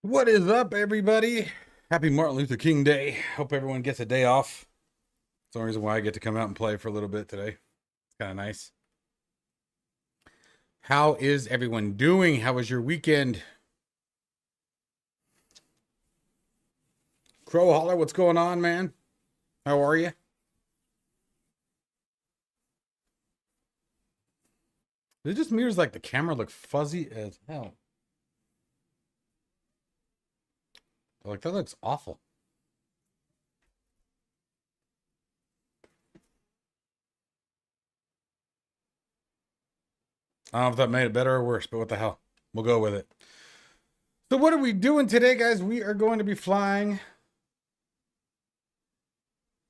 What is up, everybody? Happy Martin Luther King Day. Hope everyone gets a day off. It's the only reason why I get to come out and play for a little bit today. It's kind of nice. How is everyone doing? How was your weekend? Crow Holler, what's going on, man? How are you? It just mirrors like the camera look fuzzy as hell. Like, that looks awful. I don't know if that made it better or worse, but what the hell? We'll go with it. So what are we doing today, guys? We are going to be flying.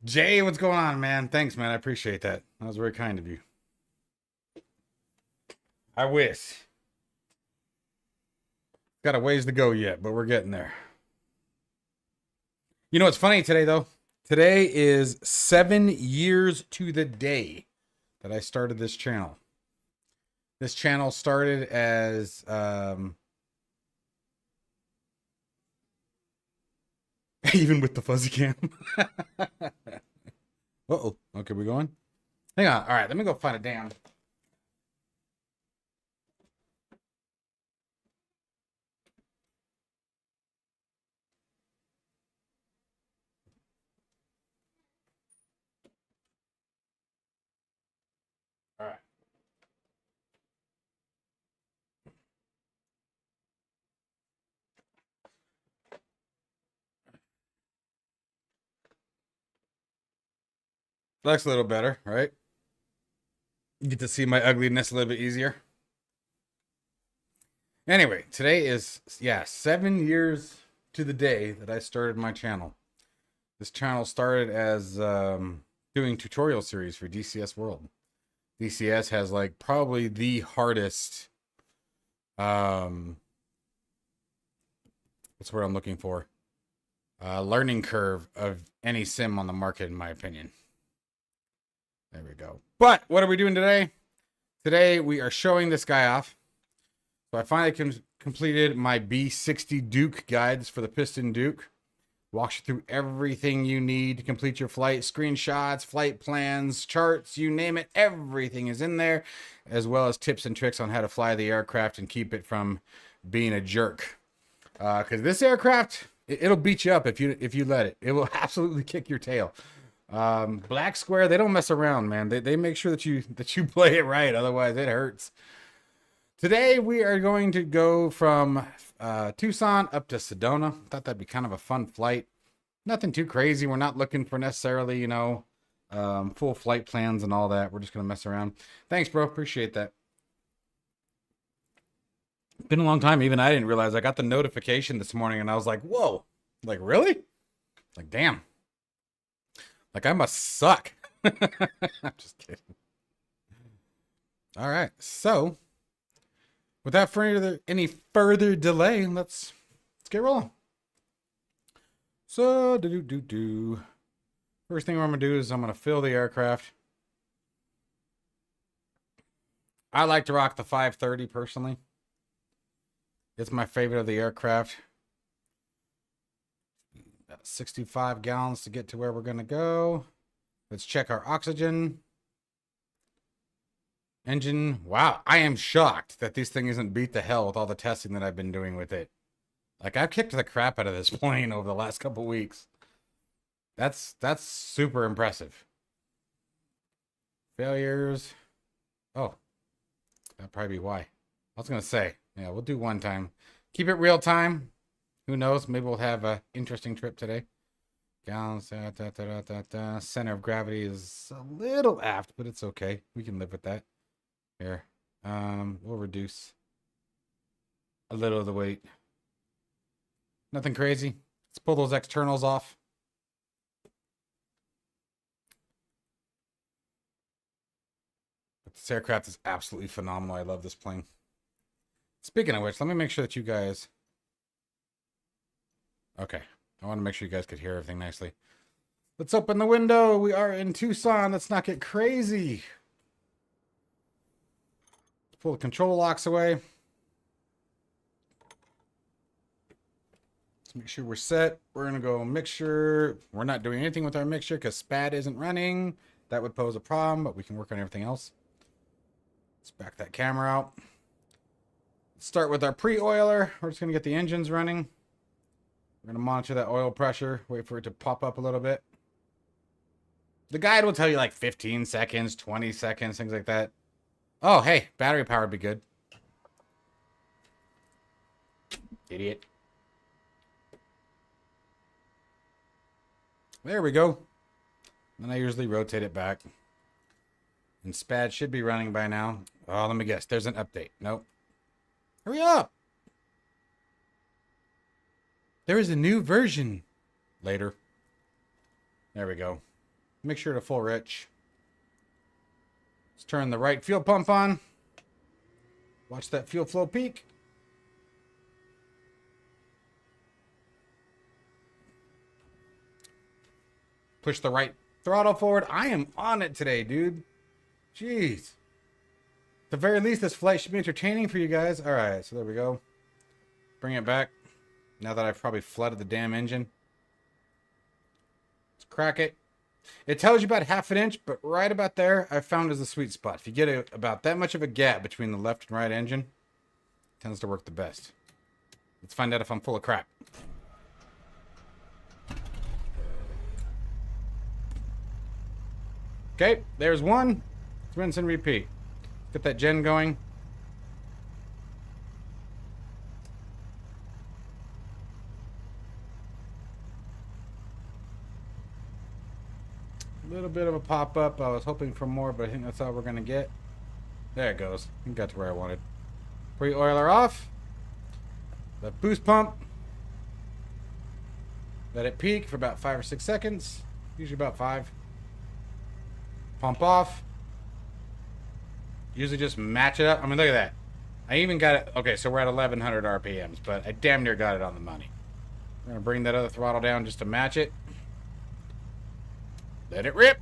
Jay, what's going on, man? Thanks, man. I appreciate that. That was very kind of you. I wish. Got a ways to go yet, but we're getting there. You know what's funny today, though? Today is 7 years to the day that I started this channel. This channel started as even with the fuzzy cam. Uh-oh. Okay, we going? Hang on. All right, let me go find a damn. All right. Looks a little better, right? You get to see my ugliness a little bit easier. Anyway, today is, 7 years to the day that I started my channel. This channel started as doing tutorial series for DCS World. DCS has like probably the hardest, what's the word I'm looking for? Learning curve of any sim on the market, in my opinion. There we go. But what are we doing today? Today we are showing this guy off. So I finally completed my B60 Duke guides for the Piston Duke. Walks you through everything you need to complete your flight. Screenshots, flight plans, charts, you name it. Everything is in there, as well as tips and tricks on how to fly the aircraft and keep it from being a jerk. Because this aircraft, it'll beat you up if you let it. It will absolutely kick your tail. BlackSquare, they don't mess around, man. They make sure that you play it right, otherwise it hurts. Today we are going to go from Tucson up to Sedona. Thought that'd be kind of a fun flight. Nothing too crazy. We're not looking for necessarily, full flight plans and all that. We're just gonna mess around. Thanks, bro. Appreciate that. Been a long time. Even I didn't realize. I got the notification this morning and I was like, whoa. Like, really? Like, damn. Like, I must suck. I'm just kidding. All right. So, without any further delay, let's get rolling. So, first thing I'm going to do is I'm going to fill the aircraft. I like to rock the 530 personally. It's my favorite of the aircraft. About 65 gallons to get to where we're going to go. Let's check our oxygen. Engine. Wow, I am shocked that this thing isn't beat to hell with all the testing that I've been doing with it. Like, I've kicked the crap out of this plane over the last couple weeks. That's super impressive. Failures. Oh, that'd probably be why. I was going to say, yeah, we'll do one time. Keep it real time. Who knows? Maybe we'll have an interesting trip today. Gallons. Center of gravity is a little aft, but it's okay. We can live with that. Here. We'll reduce a little of the weight. Nothing crazy. Let's pull those externals off. But this aircraft is absolutely phenomenal. I love this plane. Speaking of which, let me make sure that you guys... Okay. I want to make sure you guys could hear everything nicely. Let's open the window. We are in Tucson. Let's not get crazy. Pull the control locks away. Let's make sure we're set. We're going to go mixture. We're not doing anything with our mixture because SPAD isn't running. That would pose a problem, but we can work on everything else. Let's back that camera out. Let's start with our pre-oiler. We're just going to get the engines running. We're going to monitor that oil pressure. Wait for it to pop up a little bit. The guide will tell you like 15 seconds, 20 seconds, things like that. Oh, hey, battery power would be good. Idiot. There we go. Then I usually rotate it back. And SPAD should be running by now. Oh, let me guess. There's an update. Nope. Hurry up. There is a new version. Later. There we go. Make sure to full rich. Let's turn the right fuel pump on. Watch that fuel flow peak. Push the right throttle forward. I am on it today, dude. Jeez. At the very least, this flight should be entertaining for you guys. All right, so there we go. Bring it back. Now that I've probably flooded the damn engine. Let's crack it. It tells you about ½ an inch, but right about there, I found is the sweet spot. If you get about that much of a gap between the left and right engine, it tends to work the best. Let's find out if I'm full of crap. Okay, there's one. Let's rinse and repeat. Get that gen going. A little bit of a pop-up. I was hoping for more, but I think that's all we're going to get. There it goes. I got to where I wanted. Pre-oiler off. The boost pump. Let it peak for about 5 or 6 seconds. Usually about 5. Pump off. Usually just match it up. I mean, look at that. I even got it. Okay, so we're at 1100 RPMs, but I damn near got it on the money. We're going to bring that other throttle down just to match it. Let it rip.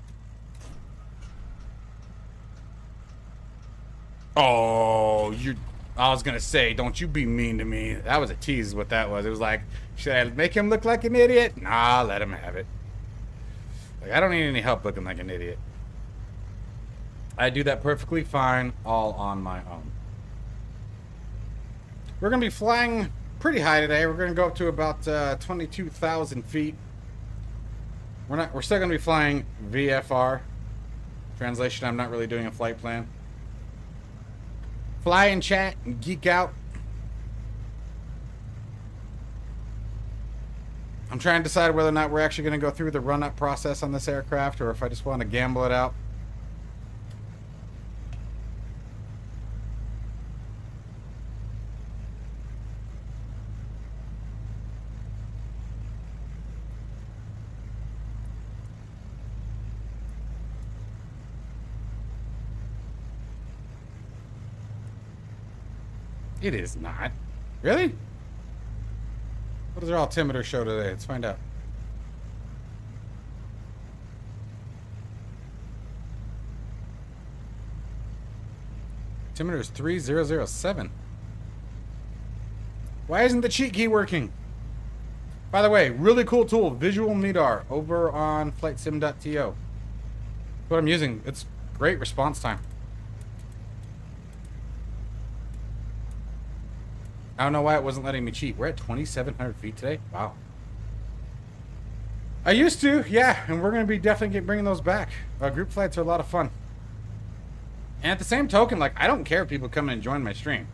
Oh, I was going to say, don't you be mean to me. That was a tease is what that was. It was like, should I make him look like an idiot? Nah, let him have it. Like, I don't need any help looking like an idiot. I do that perfectly fine, all on my own. We're going to be flying pretty high today. We're going to go up to about 22,000 feet. We're still going to be flying VFR. Translation, I'm not really doing a flight plan. Fly and chat and geek out. I'm trying to decide whether or not we're actually going to go through the run-up process on this aircraft or if I just want to gamble it out. It is not. Really? What does our altimeter show today? Let's find out. Altimeter is 3007. Why isn't the cheat key working? By the way, really cool tool, Visual Midar, over on flightsim.to. What I'm using. It's great response time. I don't know why it wasn't letting me cheat. We're at 2,700 feet today. Wow. I used to, yeah, and we're going to be definitely bringing those back. Group flights are a lot of fun. And at the same token, like, I don't care if people come and join my stream.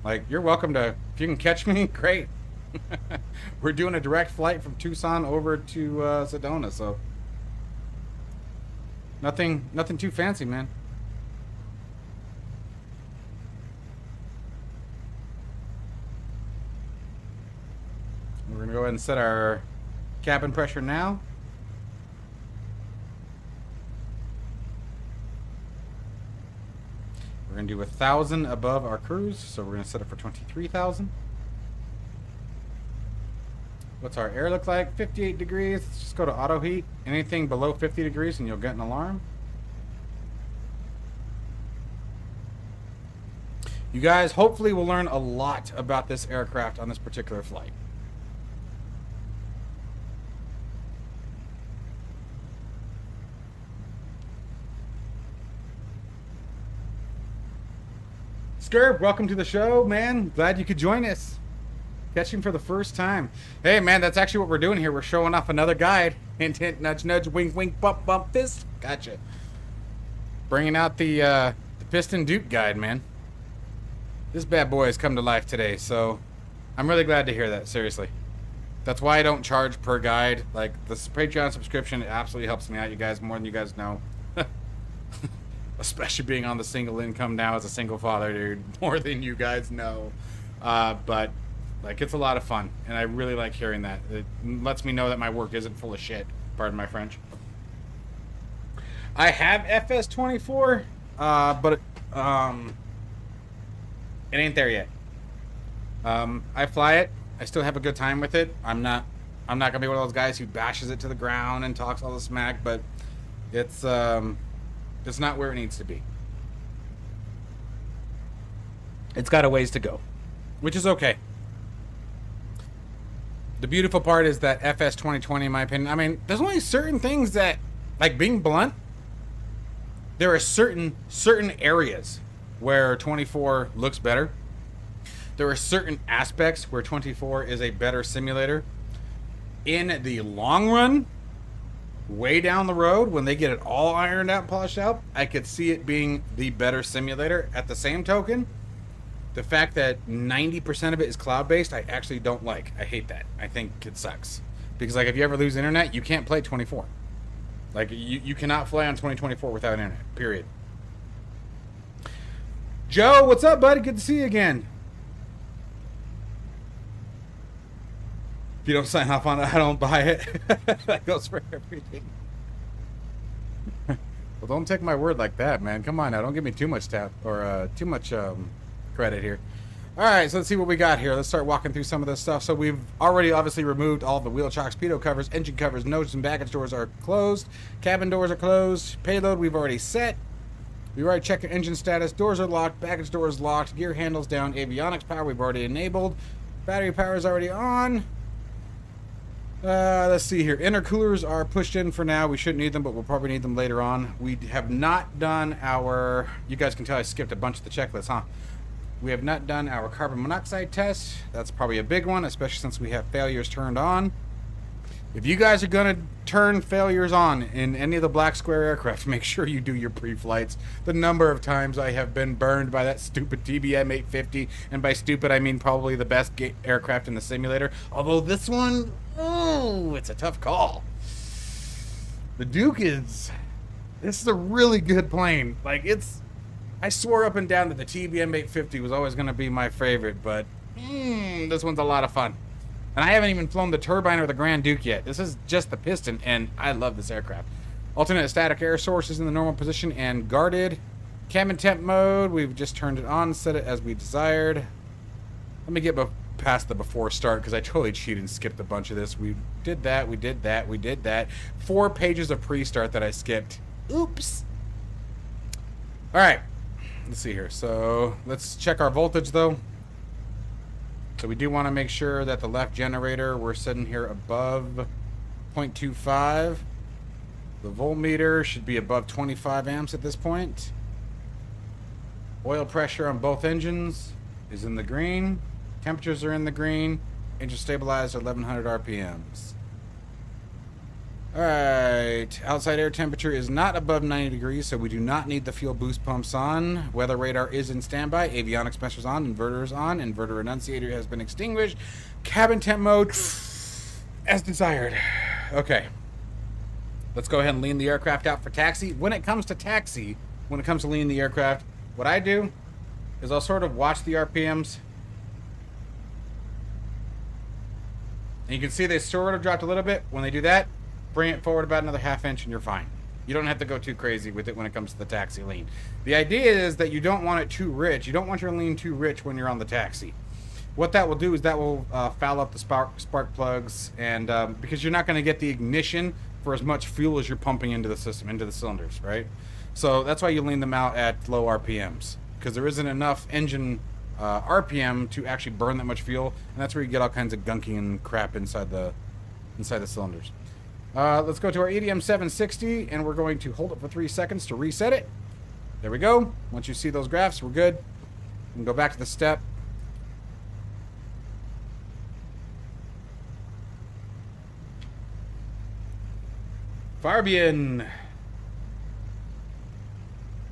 Like, you're welcome to, if you can catch me, great. We're doing a direct flight from Tucson over to Sedona, so nothing too fancy, man. We're going to go ahead and set our cabin pressure now. We're going to do 1,000 above our cruise, so we're going to set it for 23,000. What's our air look like? 58 degrees. Let's just go to auto heat. Anything below 50 degrees and you'll get an alarm. You guys hopefully will learn a lot about this aircraft on this particular flight. Skirb, welcome to the show, man. Glad you could join us. Catching for the first time. Hey, man, that's actually what we're doing here. We're showing off another guide. Hint, hint, nudge, nudge, wink, wink, bump, bump, fist. Gotcha. Bringing out the Piston Duke guide, man. This bad boy has come to life today, so I'm really glad to hear that, seriously. That's why I don't charge per guide. Like, this Patreon subscription, it absolutely helps me out, you guys, more than you guys know. Especially being on the single income now as a single father, dude. More than you guys know. But, like, it's a lot of fun, and I really like hearing that. It lets me know that my work isn't full of shit. Pardon my French. I have FS24, but it ain't there yet. I fly it. I still have a good time with it. I'm not gonna be one of those guys who bashes it to the ground and talks all the smack, but it's not where it needs to be. It's got a ways to go, which is okay. The beautiful part is that FS 2020, in my opinion, I mean, there's only certain things that, like, being blunt, there are certain areas where 24 looks better. There are certain aspects where 24 is a better simulator. In the long run, way down the road, when they get it all ironed out and polished out, I could see it being the better simulator. At the same token, the fact that 90% of it is cloud-based, I actually don't like. I hate that. I think it sucks. Because, like, if you ever lose internet, you can't play 24. Like, you cannot fly on 2024 without internet, period. Joe, what's up, buddy? Good to see you again. If you don't sign off on it, I don't buy it. That goes for everything. Well, don't take my word like that, man. Come on now. Don't give me too much credit here. All right, so let's see what we got here. Let's start walking through some of this stuff. So we've already obviously removed all the wheel chocks, speedo covers, engine covers, nose and baggage doors are closed. Cabin doors are closed. Payload we've already set. We've already checked the engine status. Doors are locked. Baggage doors locked. Gear handles down. Avionics power we've already enabled. Battery power is already on. Let's see here. Intercoolers are pushed in for now. We shouldn't need them, but we'll probably need them later on. We have not done our... You guys can tell I skipped a bunch of the checklists, huh? We have not done our carbon monoxide test. That's probably a big one, especially since we have failures turned on. If you guys are going to turn failures on in any of the BlackSquare aircraft, make sure you do your pre-flights. The number of times I have been burned by that stupid TBM 850, and by stupid I mean probably the best aircraft in the simulator. Although this one, oh, it's a tough call. The Duke is... This is a really good plane. Like, it's... I swore up and down that the TBM 850 was always going to be my favorite, but this one's a lot of fun. And I haven't even flown the turbine or the Grand Duke yet. This is just the piston, and I love this aircraft. Alternate static air source is in the normal position and guarded. Cabin temp mode, we've just turned it on, set it as we desired. Let me get past the before start, because I totally cheated and skipped a bunch of this. We did that, we did that, we did that. 4 pages of pre-start that I skipped. Oops. All right. Let's see here. So let's check our voltage though. So we do want to make sure that the left generator, we're sitting here above 0.25. The voltmeter should be above 25 amps at this point. Oil pressure on both engines is in the green. Temperatures are in the green. Engine stabilized at 1100 RPMs. Alright, outside air temperature is not above 90 degrees, so we do not need the fuel boost pumps on. Weather radar is in standby. Avionics measures on. Inverter is on. Inverter annunciator has been extinguished. Cabin temp mode as desired. Okay. Let's go ahead and lean the aircraft out for taxi. When it comes to taxi, when it comes to leaning the aircraft, what I do is I'll sort of watch the RPMs. And you can see they sort of dropped a little bit. When they do that, bring it forward about another ½ inch and you're fine. You don't have to go too crazy with it when it comes to the taxi lean. The idea is that you don't want it too rich. You don't want your lean too rich when you're on the taxi. What that will do is that will foul up the spark plugs, and because you're not going to get the ignition for as much fuel as you're pumping into the system, into the cylinders, right? So that's why you lean them out at low RPMs, because there isn't enough engine RPM to actually burn that much fuel, and that's where you get all kinds of gunking and crap inside the cylinders. Let's go to our EDM 760, and we're going to hold it for 3 seconds to reset it. There we go. Once you see those graphs, we're good. and go back to the step. Fabian.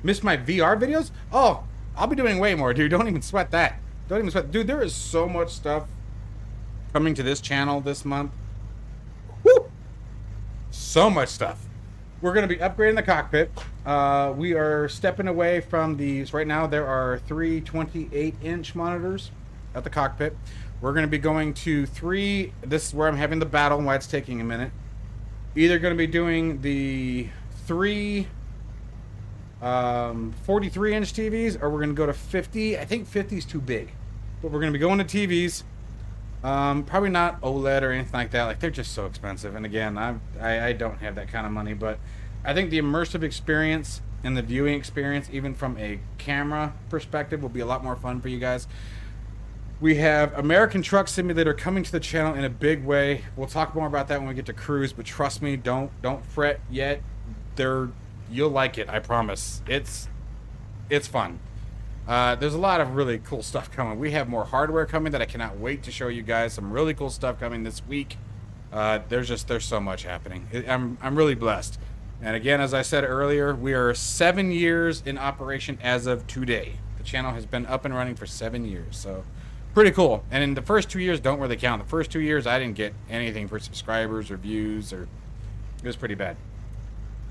Missed my VR videos? Oh, I'll be doing way more, dude. Don't even sweat that. Don't even sweat. Dude, there is so much stuff coming to this channel this month. Woo! So much stuff. We're going to be upgrading the cockpit. We are stepping away from these. Right now, there are 3 28-inch monitors at the cockpit. We're going to be going to 3. This is where I'm having the battle and why it's taking a minute. Either going to be doing the 3 43-inch TVs, or we're going to go to 50. I think 50 is too big. But we're going to be going to TVs. Probably not OLED or anything like that. Like, they're just so expensive. And again, I don't have that kind of money. But I think the immersive experience and the viewing experience, even from a camera perspective, will be a lot more fun for you guys. We have American Truck Simulator coming to the channel in a big way. We'll talk more about that when we get to Cruise, but trust me, don't fret yet. You'll like it, I promise. It's fun. There's a lot of really cool stuff coming. We have more hardware coming that I cannot wait to show you guys. Some really cool stuff coming this week. There's so much happening. I'm really blessed. And again, as I said earlier, we are 7 years in operation as of today. The channel has been up and running for 7 years, so pretty cool. And in the first 2 years, don't really count. The first 2 years, I didn't get anything for subscribers or views, or it was pretty bad.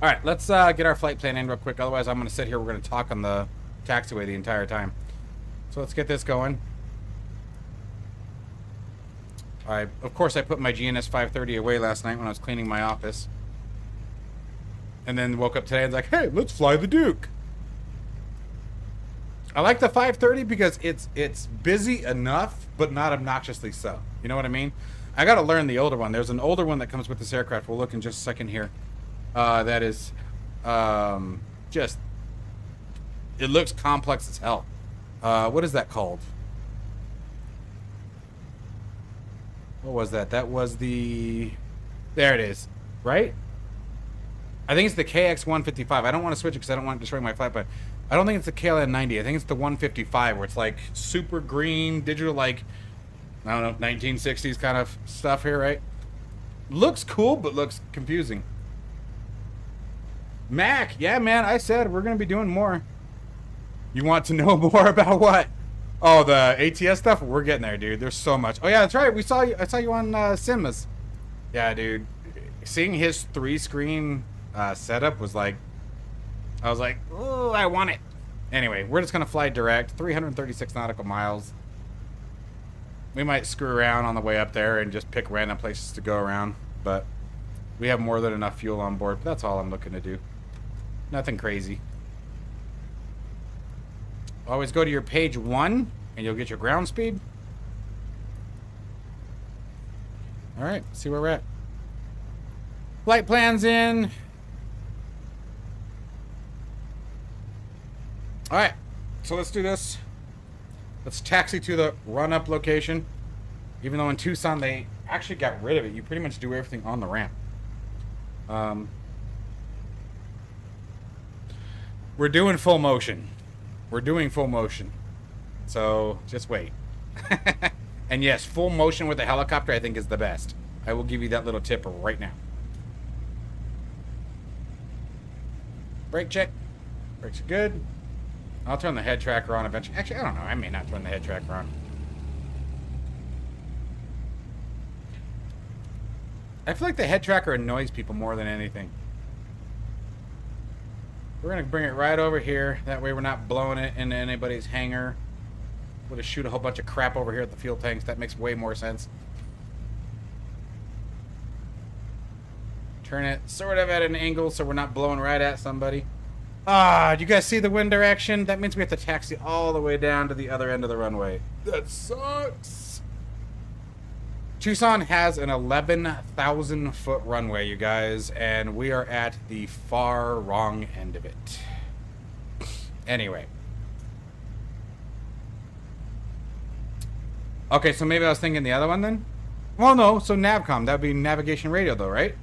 All right, let's get our flight plan in real quick. Otherwise, I'm going to sit here. We're going to talk on the taxiway the entire time. So let's get this going. Of course, I put my GNS 530 away last night when I was cleaning my office. And then woke up today and was like, hey, let's fly the Duke. I like the 530 because it's busy enough, but not obnoxiously so. You know what I mean? I got to learn the older one. There's an older one that comes with this aircraft. We'll look in just a second here. That is just, it looks complex as hell. What is that called? What was that? That was the, there it is, right? I think it's the KX-155. I don't want to switch it because I don't want to destroy my flight, but I don't think it's the KLN-90. I think it's the 155 where it's like super green, digital, like, I don't know, 1960s kind of stuff here, right? Looks cool, but looks confusing. Mac, yeah, man, I said we're going to be doing more. You want to know more about what? Oh, the ATS stuff? We're getting there, dude. There's so much. Oh, yeah, that's right. I saw you on Cinemas. Yeah, dude. Seeing his 3-screen setup was like, I was like, oh, I want it. Anyway, we're just going to fly direct, 336 nautical miles. We might screw around on the way up there and just pick random places to go around, but we have more than enough fuel on board. But that's all I'm looking to do. Nothing crazy. Always go to your page 1 and you'll get your ground speed. All right, see where we're at. Flight plans in. All right, so let's do this. Let's taxi to the run-up location. Even though in Tucson they actually got rid of it, you pretty much do everything on the ramp. We're doing full motion. We're doing full motion. So just wait. And yes, full motion with a helicopter I think is the best. I will give you that little tip right now. Brake check. Brakes are good. I'll turn the head tracker on eventually. Actually, I don't know. I may not turn the head tracker on. I feel like the head tracker annoys people more than anything. We're going to bring it right over here. That way we're not blowing it into anybody's hangar. We'll just shoot a whole bunch of crap over here at the fuel tanks. That makes way more sense. Turn it sort of at an angle so we're not blowing right at somebody. Ah, do you guys see the wind direction? That means we have to taxi all the way down to the other end of the runway. That sucks. Tucson has an 11,000 foot runway, you guys, and we are at the far wrong end of it. Anyway. Okay, so maybe I was thinking the other one then? Well, no, so Navcom, that would be navigation radio though, right?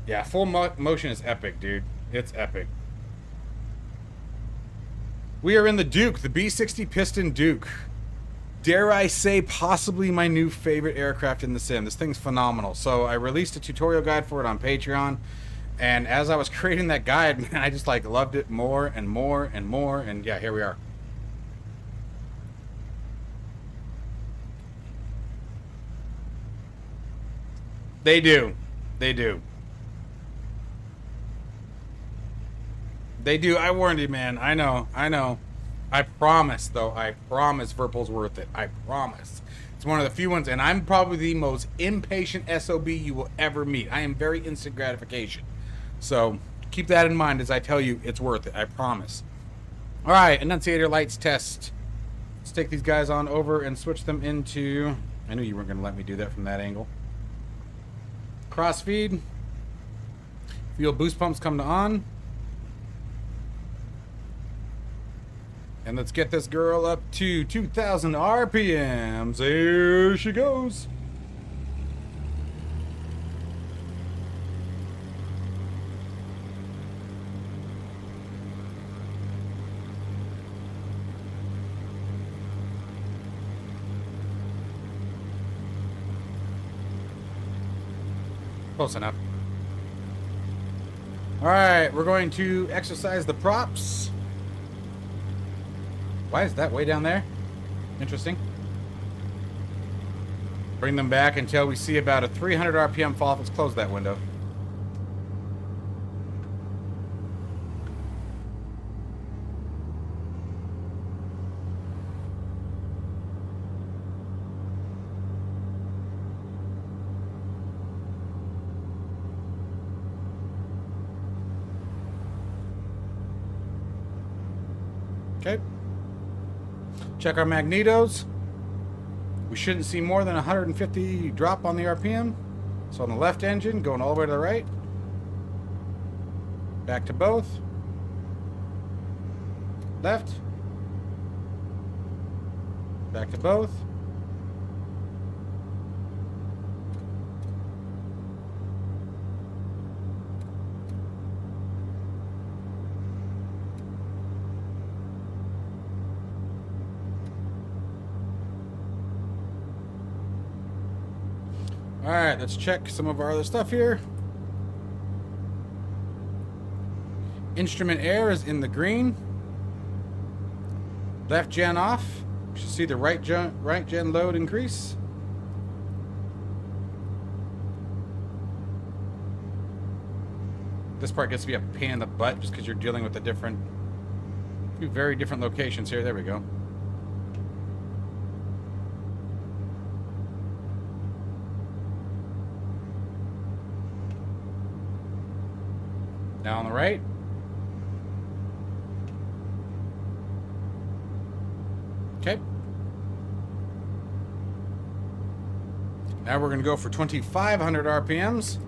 Yeah, full motion is epic, dude. It's epic. We are in the Duke, the B60 Piston Duke. Dare I say, possibly my new favorite aircraft in the sim. This thing's phenomenal. So I released a tutorial guide for it on Patreon, and as I was creating that guide, man, I just like loved it more and more and more, and yeah, here we are. They do. They do. They do. I warned you, man. I know. I know. I promise, though. I promise Virpil's worth it. I promise. It's one of the few ones, and I'm probably the most impatient SOB you will ever meet. I am very instant gratification. So keep that in mind as I tell you it's worth it. I promise. All right, enunciator lights test. Let's take these guys on over and switch them into... I knew you weren't going to let me do that from that angle. Crossfeed. Fuel boost pumps come to on. And let's get this girl up to 2,000 RPMs. There she goes. Close enough. All right, we're going to exercise the props. Why is that way down there? Interesting. Bring them back until we see about a 300 RPM fall. Let's close that window. Okay. Check our magnetos. We shouldn't see more than 150 drop on the RPM. So on the left engine, going all the way to the right. Back to both. Left. Back to both. Alright, let's check some of our other stuff here. Instrument air is in the green. Left gen off. You should see the right gen load increase. This part gets to be a pain in the butt just because you're dealing with two very different locations here. There we go. Now on the right. Okay. Now we're going to go for 2,500 RPMs.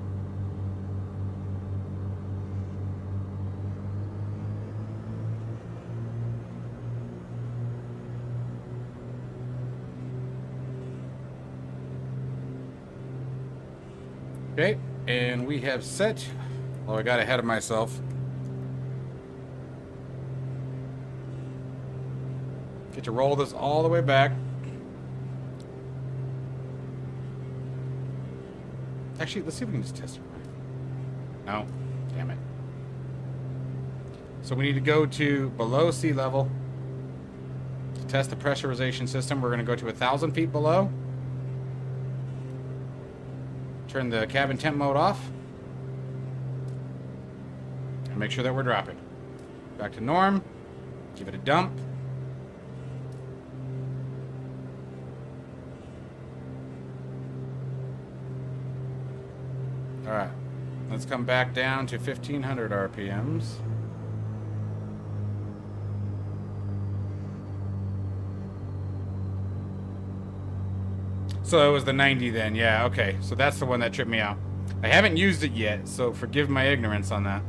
Okay, and we have set... Oh, I got ahead of myself. Get to roll this all the way back. Actually, let's see if we can just test it. No, damn it. So we need to go to below sea level to test the pressurization system. We're going to go to 1,000 feet below. Turn the cabin temp mode off. And make sure that we're dropping. Back to norm. Give it a dump. Alright. Let's come back down to 1,500 RPMs. So it was the 90 then. Yeah, okay. So that's the one that tripped me out. I haven't used it yet, so forgive my ignorance on that.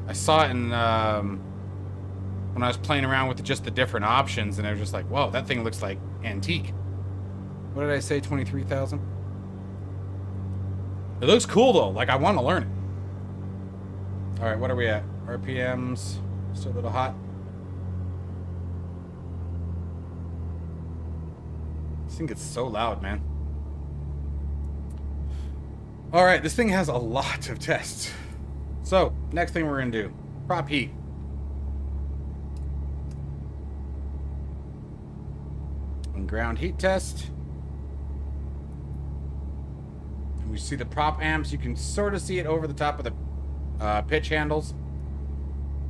I saw it in when I was playing around with just the different options, and I was just like, whoa, that thing looks like antique. What did I say, 23,000? It looks cool, though. Like, I want to learn it. All right, what are we at? RPMs, still a little hot. This thing gets so loud, man. All right, this thing has a lot of tests. So, next thing we're gonna do, prop heat. And ground heat test. And we see the prop amps. You can sort of see it over the top of the pitch handles.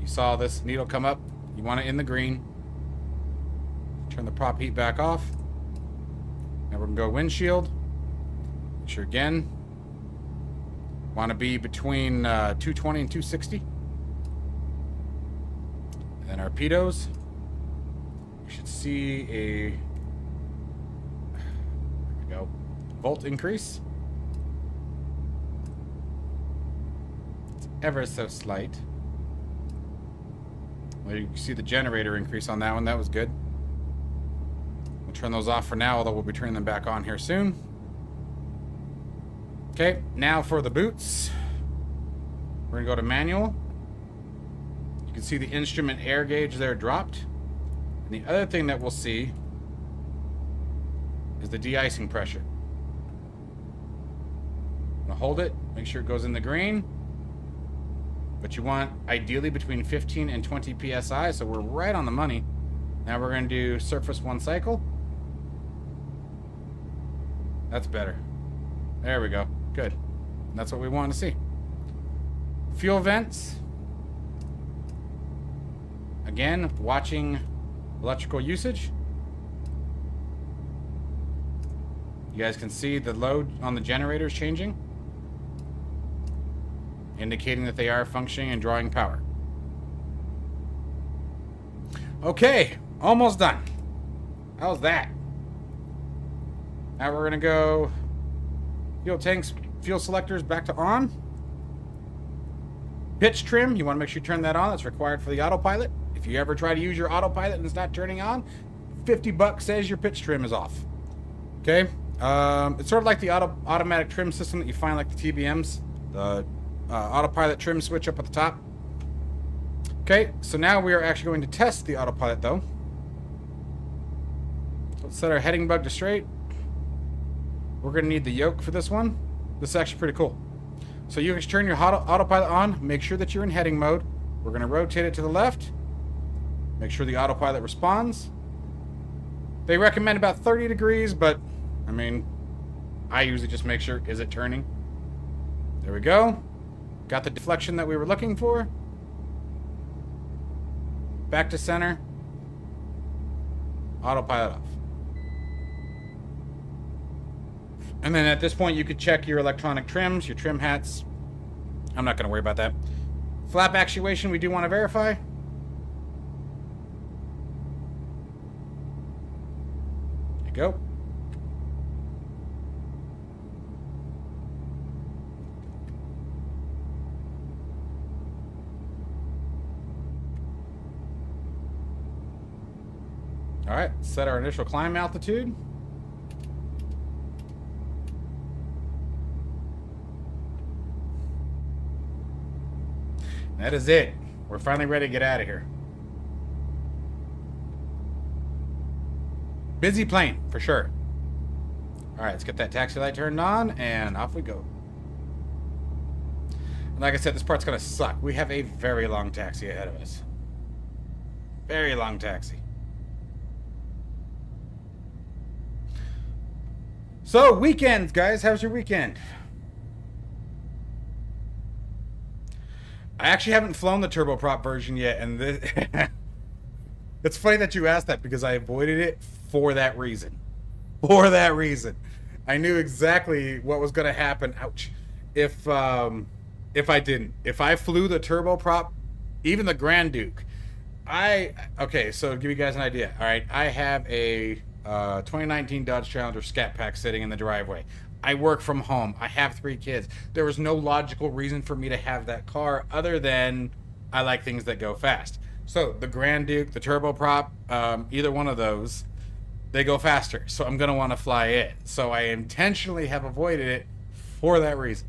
You saw this needle come up. You want it in the green. Turn the prop heat back off. Now we're gonna go windshield. Make sure again. Want to be between 220 and 260. And then our pitos. You should see a, there we go, volt increase. It's ever so slight. Well, you can see the generator increase on that one. That was good. We'll turn those off for now, although we'll be turning them back on here soon. Okay, now for the boots. We're gonna go to manual. You can see the instrument air gauge there dropped. And the other thing that we'll see is the de-icing pressure. I'm gonna hold it, make sure it goes in the green. But you want ideally between 15 and 20 PSI, so we're right on the money. Now we're gonna do surface 1 cycle. That's better. There we go. Good. That's what we want to see. Fuel vents. Again, watching electrical usage. You guys can see the load on the generators changing, indicating that they are functioning and drawing power. Okay, almost done. How's that? Now we're gonna go fuel tanks, fuel selectors back to on. Pitch trim, you want to make sure you turn that on. That's required for the autopilot. If you ever try to use your autopilot and it's not turning on, $50 says your pitch trim is off. Okay, it's sort of like the automatic trim system that you find like the TBMs, the autopilot trim switch up at the top. Okay, so now we are actually going to test the autopilot though. Let's set our heading bug to straight. We're going to need the yoke for this one. This is actually pretty cool. So you can turn your autopilot on, make sure that you're in heading mode. We're going to rotate it to the left. Make sure the autopilot responds. They recommend about 30 degrees, but I mean, I usually just make sure, is it turning? There we go. Got the deflection that we were looking for. Back to center. Autopilot off. And then at this point, you could check your electronic trims, your trim hats. I'm not going to worry about that. Flap actuation, we do want to verify. There you go. All right, set our initial climb altitude. That is it. We're finally ready to get out of here. Busy plane, for sure. All right, let's get that taxi light turned on, and off we go. And like I said, this part's going to suck. We have a very long taxi ahead of us. Very long taxi. So, weekends, guys. How's your weekend? I actually haven't flown the turboprop version yet, and it's funny that you asked that because I avoided it for that reason. For that reason. I knew exactly what was going to happen. Ouch. If I didn't. If I flew the turboprop, even the Grand Duke, okay, so to give you guys an idea. All right, I have a 2019 Dodge Challenger Scat Pack sitting in the driveway. I work from home. I have 3 kids. There was no logical reason for me to have that car other than I like things that go fast. So the Grand Duke, the turboprop, either one of those, they go faster. So I'm going to want to fly it. So I intentionally have avoided it for that reason.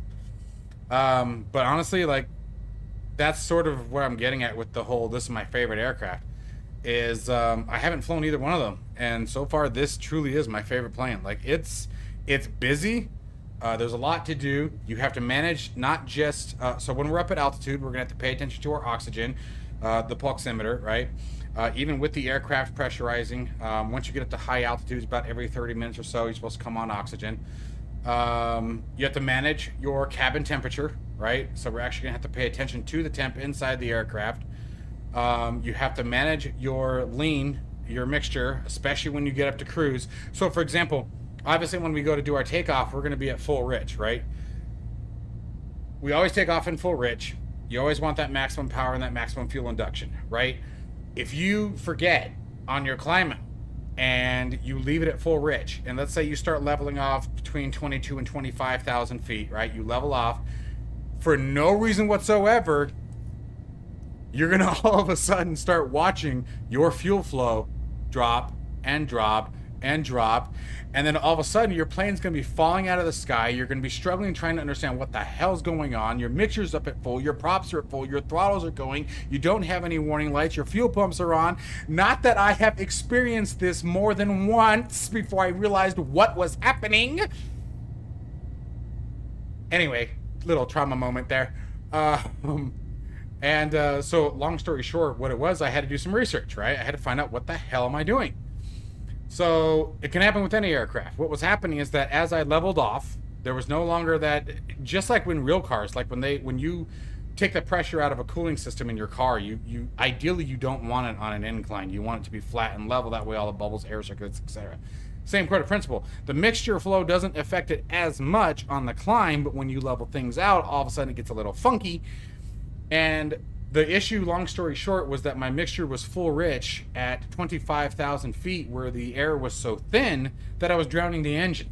But honestly, like, that's sort of where I'm getting at with the whole, this is my favorite aircraft. is I haven't flown either one of them, and so far this truly is my favorite plane. Like it's busy. There's a lot to do. You have to manage not just so when we're up at altitude, we're gonna have to pay attention to our oxygen, the pulsimeter, right? Even with the aircraft pressurizing, once you get up to high altitudes, about every 30 minutes or so, you're supposed to come on oxygen. You have to manage your cabin temperature, right? So we're actually gonna have to pay attention to the temp inside the aircraft. You have to manage your lean, your mixture, especially when you get up to cruise. So for example, obviously when we go to do our takeoff, we're going to be at full rich, right? We always take off in full rich. You always want that maximum power and that maximum fuel induction, right? If you forget on your climb out and you leave it at full rich, and let's say you start leveling off between 22 and 25,000 feet, right? You level off for no reason whatsoever, you're going to all of a sudden start watching your fuel flow drop and drop and drop, and then all of a sudden your plane's going to be falling out of the sky. You're going to be struggling trying to understand what the hell's going on. Your mixture's up at full, your props are at full, your throttles are going, you don't have any warning lights, your fuel pumps are on. Not that I have experienced this more than once before I realized what was happening. Anyway, little trauma moment there. So long story short, what it was, I had to do some research, right? I had to find out what the hell am I doing. So it can happen with any aircraft. What was happening is that as I leveled off, there was no longer that, just like when real cars, like when you take the pressure out of a cooling system in your car, you ideally you don't want it on an incline. You want it to be flat and level. That way all the bubbles, air circuits, etc. Same sort of principle. The mixture flow doesn't affect it as much on the climb, but when you level things out, all of a sudden it gets a little funky. And the issue, long story short, was that my mixture was full rich at 25,000 feet, where the air was so thin that I was drowning the engine.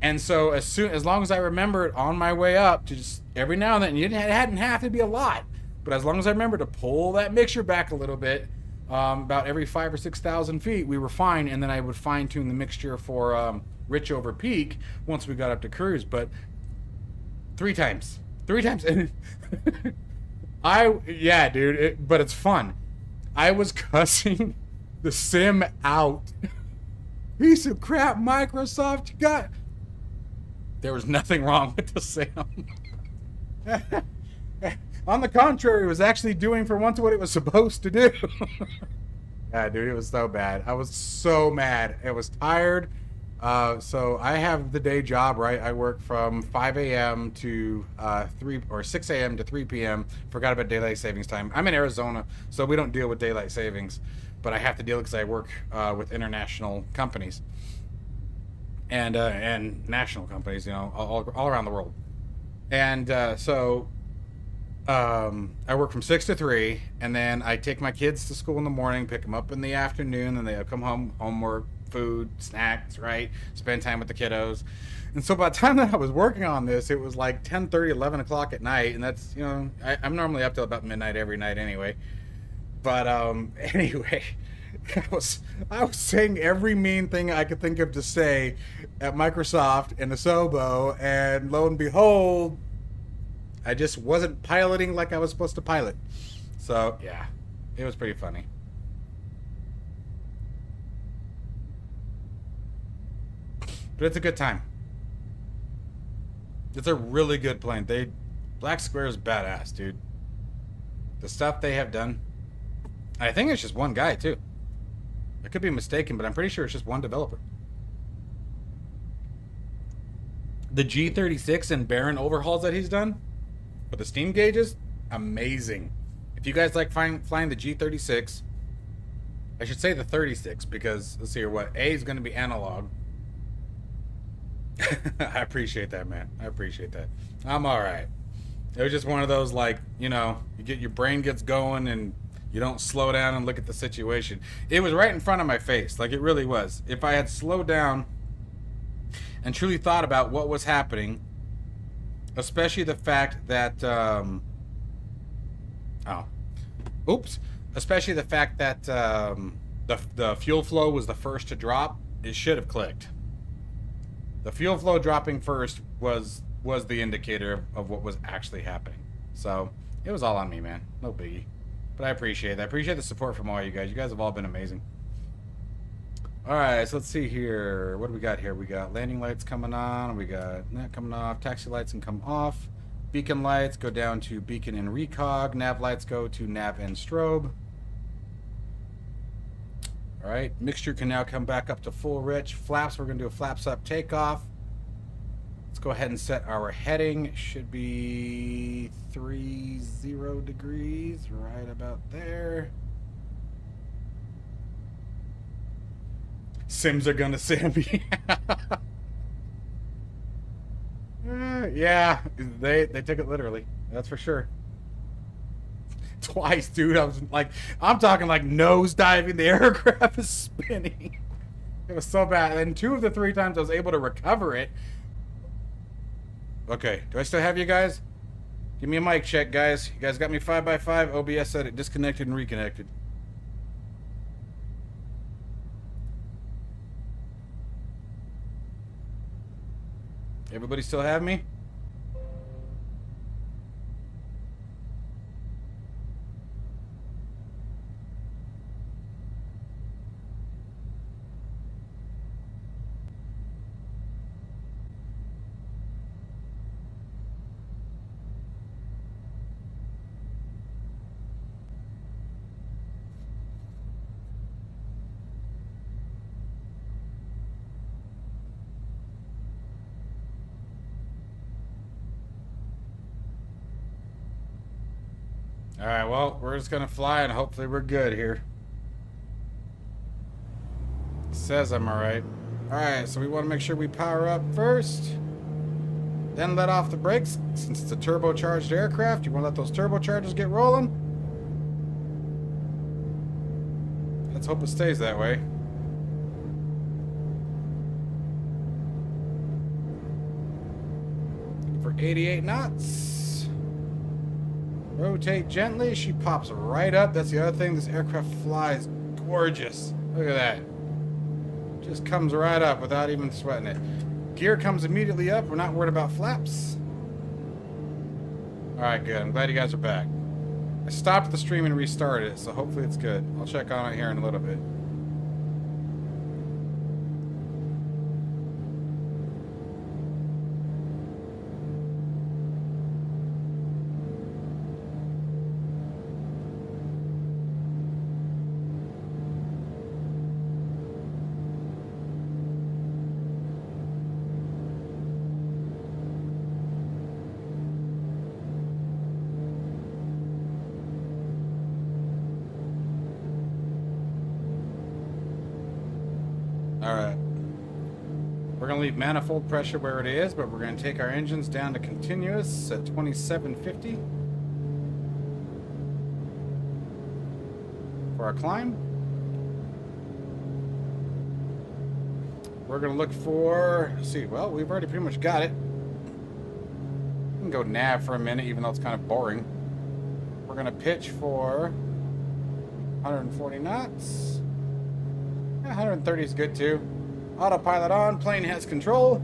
And so as long as I remember it on my way up, to just every now and then, it hadn't have to be a lot, but as long as I remember to pull that mixture back a little bit, about every 5,000 or 6,000 feet, we were fine. And then I would fine tune the mixture for rich over peak once we got up to cruise. But three times. And yeah, dude, but it's fun. I was cussing the sim out. Piece of crap, Microsoft, you got. There was nothing wrong with the sim. On the contrary, it was actually doing for once what it was supposed to do. Yeah, dude, it was so bad. I was so mad. I was tired. So I have the day job, right? I work from 5 a.m. to 6 a.m. to 3 p.m. Forgot about daylight savings time. I'm in Arizona, so we don't deal with daylight savings, but I have to deal because I work with international companies and national companies, you know, all around the world. And I work from 6 to 3, and then I take my kids to school in the morning, pick them up in the afternoon, and they come home, homework, food, snacks, right? Spend time with the kiddos. And so by the time that I was working on this, it was like 10:30, 11 o'clock at night. And that's, you know, I'm normally up till about midnight every night anyway. But anyway, I was saying every mean thing I could think of to say at Microsoft and Asobo, and lo and behold, I just wasn't piloting like I was supposed to pilot. So yeah, it was pretty funny. But it's a good time. It's a really good plane. BlackSquare is badass, dude. The stuff they have done. I think it's just one guy, too. I could be mistaken, but I'm pretty sure it's just one developer. The G36 and Baron overhauls that he's done for the steam gauges, amazing. If you guys like flying the G36, I should say the 36, because let's see here, what A is going to be analog. I appreciate that, man. I appreciate that. I'm all right. It was just one of those, like, you know, your brain gets going and you don't slow down and look at the situation. It was right in front of my face, like it really was. If I had slowed down and truly thought about what was happening, especially the fact that especially the fact that the fuel flow was the first to drop, it should have clicked. The fuel flow dropping first was the indicator of what was actually happening. So it was all on me, man. No biggie. But I appreciate that. I appreciate the support from all you guys. You guys have all been amazing. All right, so let's see here. What do we got here? We got landing lights coming on. We got that coming off. Taxi lights can come off. Beacon lights go down to beacon and recog. Nav lights go to nav and strobe. All right, mixture can now come back up to full rich. Flaps, we're going to do a flaps up takeoff. Let's go ahead and set our heading. It should be 30 degrees, right about there. Sims are gonna send me. Yeah, they took it literally. That's for sure. Twice, dude. I'm talking like nose diving. The aircraft is spinning. It was so bad. And 2 of the 3 times I was able to recover it. Okay, do I still have you guys? Give me a mic check, guys. You guys got me 5x5. OBS said it disconnected and reconnected. Everybody still have me? Alright, well, we're just gonna fly and hopefully we're good here. It says I'm alright. Alright, so we want to make sure we power up first. Then let off the brakes. Since it's a turbocharged aircraft, you want to let those turbochargers get rolling. Let's hope it stays that way. For 88 knots. Rotate gently. She pops right up. That's the other thing. This aircraft flies gorgeous. Look at that. Just comes right up without even sweating it. Gear comes immediately up. We're not worried about flaps. Alright, good. I'm glad you guys are back. I stopped the stream and restarted it, so hopefully it's good. I'll check on it here in a little bit. Alright. We're going to leave manifold pressure where it is, but we're going to take our engines down to continuous at 2750 for our climb. We're going to look for, let's see, well, we've already pretty much got it. We can go nav for a minute, even though it's kind of boring. We're going to pitch for 140 knots. 130 is good too. Autopilot on, plane has control.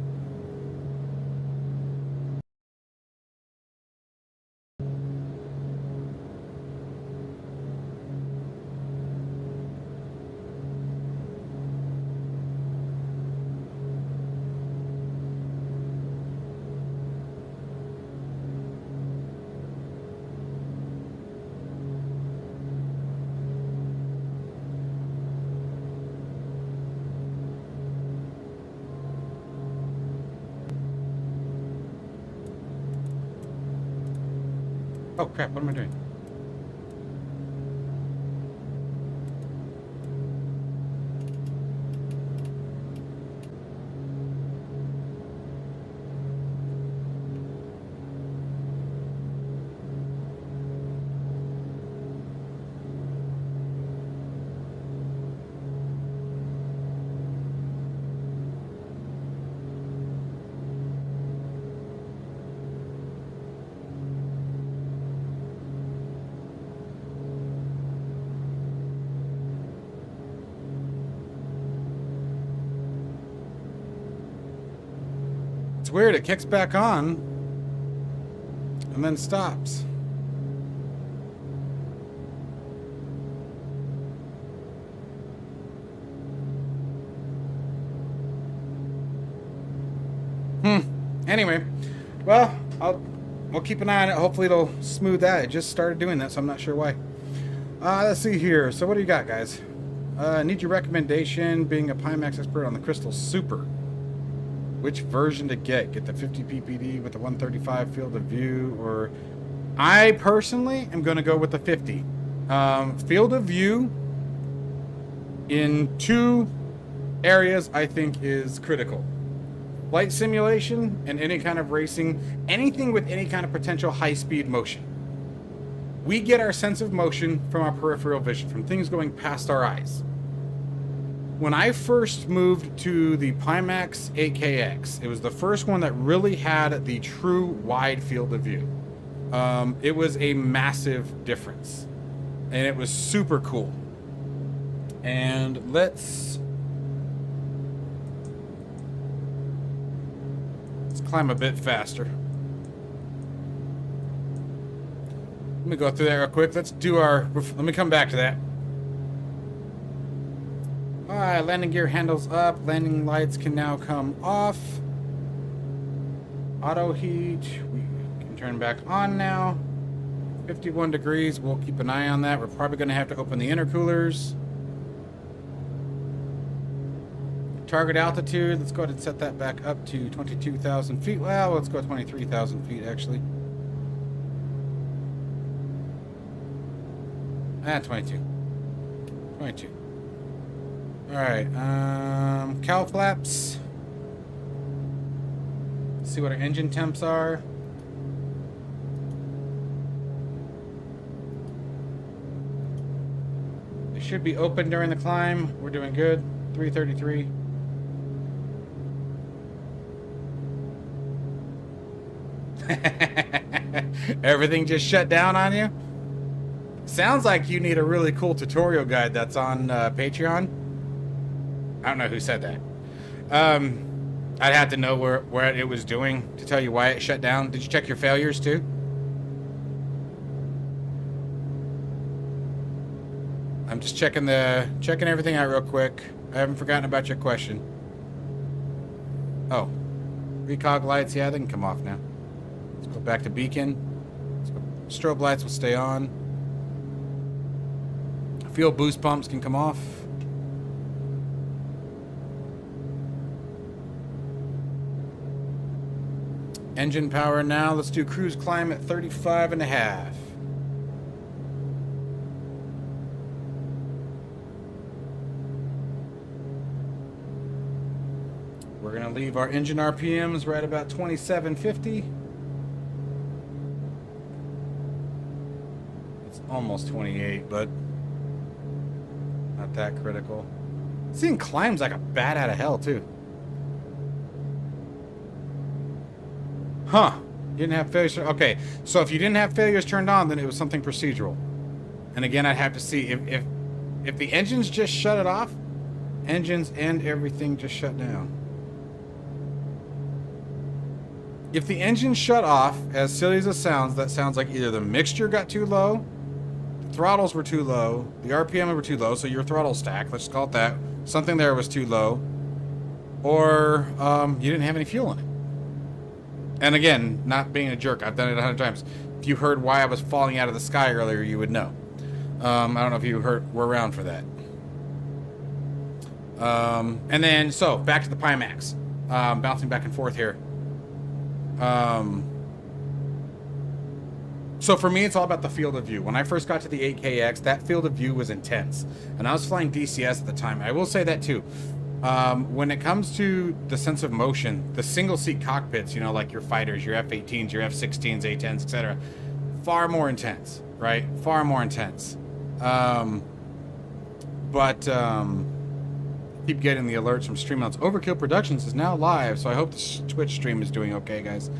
Oh crap, what am I doing? It's weird, it kicks back on and then stops. Anyway, well, we'll keep an eye on it. Hopefully it'll smooth that. It just started doing that, so I'm not sure why. Let's see here. So what do you got, guys? Need your recommendation, being a Pimax expert on the Crystal Super. Which version to get? Get the 50 ppd with the 135 field of view, or... I personally am going to go with the 50. Field of view in 2 areas I think is critical. Flight simulation and any kind of racing, anything with any kind of potential high-speed motion. We get our sense of motion from our peripheral vision, from things going past our eyes. When I first moved to the Pimax 8KX, it was the first one that really had the true wide field of view. It was a massive difference, and it was super cool. And let's climb a bit faster. Let me go through that real quick. Let me come back to that. Alright, landing gear handles up. Landing lights can now come off. Auto heat, we can turn back on now. 51 degrees, we'll keep an eye on that. We're probably going to have to open the intercoolers. Target altitude, let's go ahead and set that back up to 22,000 feet. Well, let's go 23,000 feet actually. 22. Alright, cowl flaps. Let's see what our engine temps are. They should be open during the climb. We're doing good. 333. Everything just shut down on you? Sounds like you need a really cool tutorial guide that's on Patreon. I don't know who said that. I'd have to know what it was doing to tell you why it shut down. Did you check your failures too? I'm just checking everything out real quick. I haven't forgotten about your question. Oh, recog lights, yeah, they can come off now. Let's go back to beacon. Strobe lights will stay on. Fuel boost pumps can come off. Engine power now. Let's do cruise climb at 35.5. We're going to leave our engine RPMs right about 2750. It's almost 28, but not that critical. This thing climbs like a bat out of hell, too. Huh. You didn't have failures. Okay, so if you didn't have failures turned on, then it was something procedural. And again, I'd have to see if the engines just shut it off, engines and everything just shut down. If the engine shut off, as silly as it sounds, that sounds like either the mixture got too low, the throttles were too low, the RPM were too low, so your throttle stack, let's call it that, something there was too low, or you didn't have any fuel in it. And again, not being a jerk, I've done it 100 times. If you heard why I was falling out of the sky earlier, you would know. I don't know if you were around for that. And then, so, back to the Pimax. Bouncing back and forth here. So for me, it's all about the field of view. When I first got to the 8KX, that field of view was intense. And I was flying DCS at the time. I will say that too. When it comes to the sense of motion, the single seat cockpits, you know, like your fighters, your F-18s, your F-16s, A-10s, etc., far more intense, right? Far more intense. Keep getting the alerts from Streamouts. Overkill Productions is now live, so I hope the Twitch stream is doing okay, guys.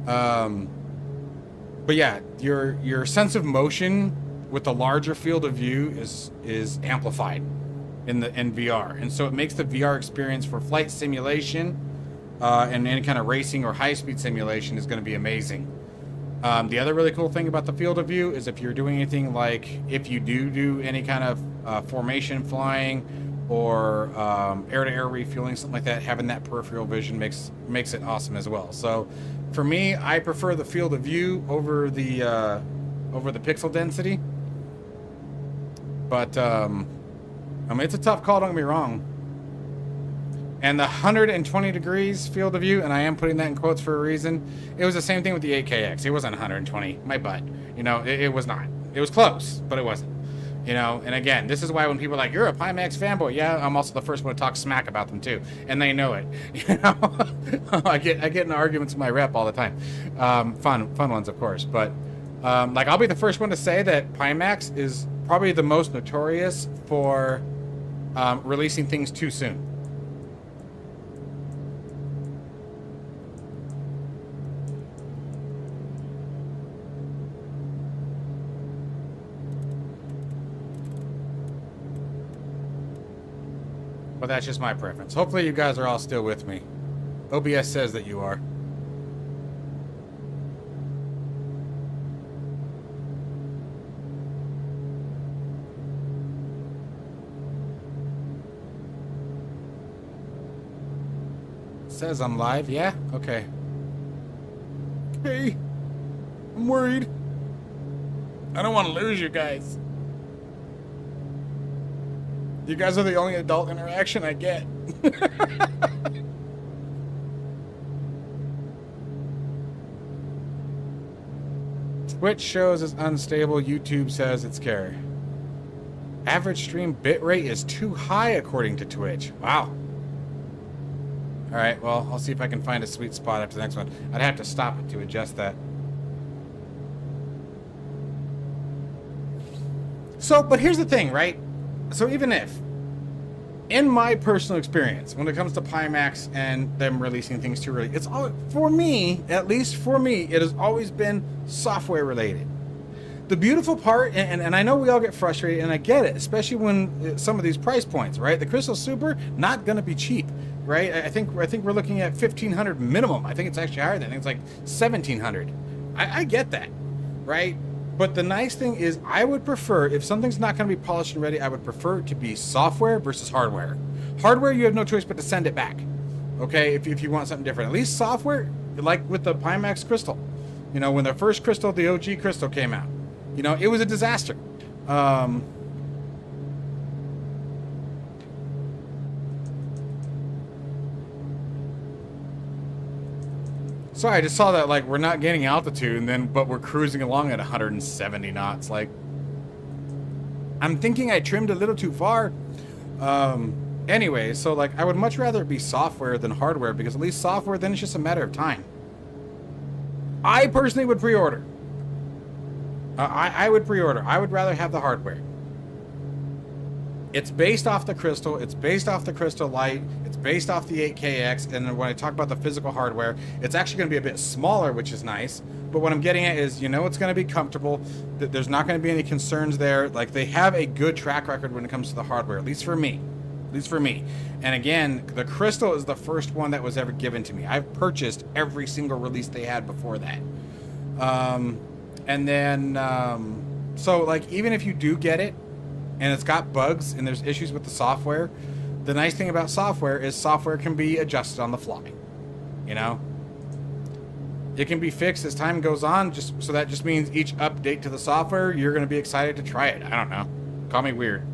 But yeah, your sense of motion with the larger field of view is amplified in VR, and so it makes the VR experience for flight simulation and any kind of racing or high-speed simulation is going to be amazing. The other really cool thing about the field of view is if you're doing anything like if you do any kind of formation flying or air-to-air refueling, something like that, having that peripheral vision makes it awesome as well. So for me, I prefer the field of view over the pixel density. But I mean, it's a tough call, don't get me wrong. And the 120 degrees field of view, and I am putting that in quotes for a reason, it was the same thing with the 8KX. It wasn't 120, my butt. You know, it was not. It was close, but it wasn't. You know, and again, this is why when people are like, you're a Pimax fanboy, yeah, I'm also the first one to talk smack about them too, and they know it. You know, I get in arguments with my rep all the time, fun ones, of course. But like, I'll be the first one to say that Pimax is probably the most notorious for releasing things too soon. But that's just my preference. Hopefully you guys are all still with me. OBS says that you are. It says I'm live. Yeah? Okay. Okay. I'm worried. I don't want to lose you guys. You guys are the only adult interaction I get. Twitch shows is unstable. YouTube says it's scary. Average stream bitrate is too high according to Twitch. Wow. All right, well, I'll see if I can find a sweet spot after the next one. I'd have to stop it to adjust that. So, but here's the thing, right? So even if, in my personal experience, when it comes to Pimax and them releasing things too early, it's all, for me, at least for me, it has always been software related. The beautiful part, and I know we all get frustrated, and I get it, especially when some of these price points, right? The Crystal Super, not going to be cheap, right? I think we're looking at 1,500 minimum. I think it's actually higher than that. I think it's like 1,700. I get that, right? But the nice thing is, I would prefer, if something's not going to be polished and ready, I would prefer it to be software versus hardware. Hardware, you have no choice but to send it back, okay, if you want something different. At least software, like with the Pimax Crystal. You know, when the first Crystal, the OG Crystal came out, you know, it was a disaster. Sorry, I just saw that, like, we're not gaining altitude, and then, but we're cruising along at 170 knots. Like, I'm thinking I trimmed a little too far. Anyway, so, like, I would much rather it be software than hardware, because at least software, then it's just a matter of time. I personally would pre-order. I would pre-order. I would rather have the hardware. It's based off the Crystal. It's based off the Crystal Lite. It's based off the 8KX. And then when I talk about the physical hardware, it's actually going to be a bit smaller, which is nice. But what I'm getting at is, you know, it's going to be comfortable. There's not going to be any concerns there. Like, they have a good track record when it comes to the hardware, at least for me. At least for me. And again, the Crystal is the first one that was ever given to me. I've purchased every single release they had before that. And then, so, like, even if you do get it, and it's got bugs and there's issues with the software, the nice thing about software is software can be adjusted on the fly. You know, it can be fixed as time goes on, just so that just means each update to the software, you're going to be excited to try it. I don't know. Call me weird.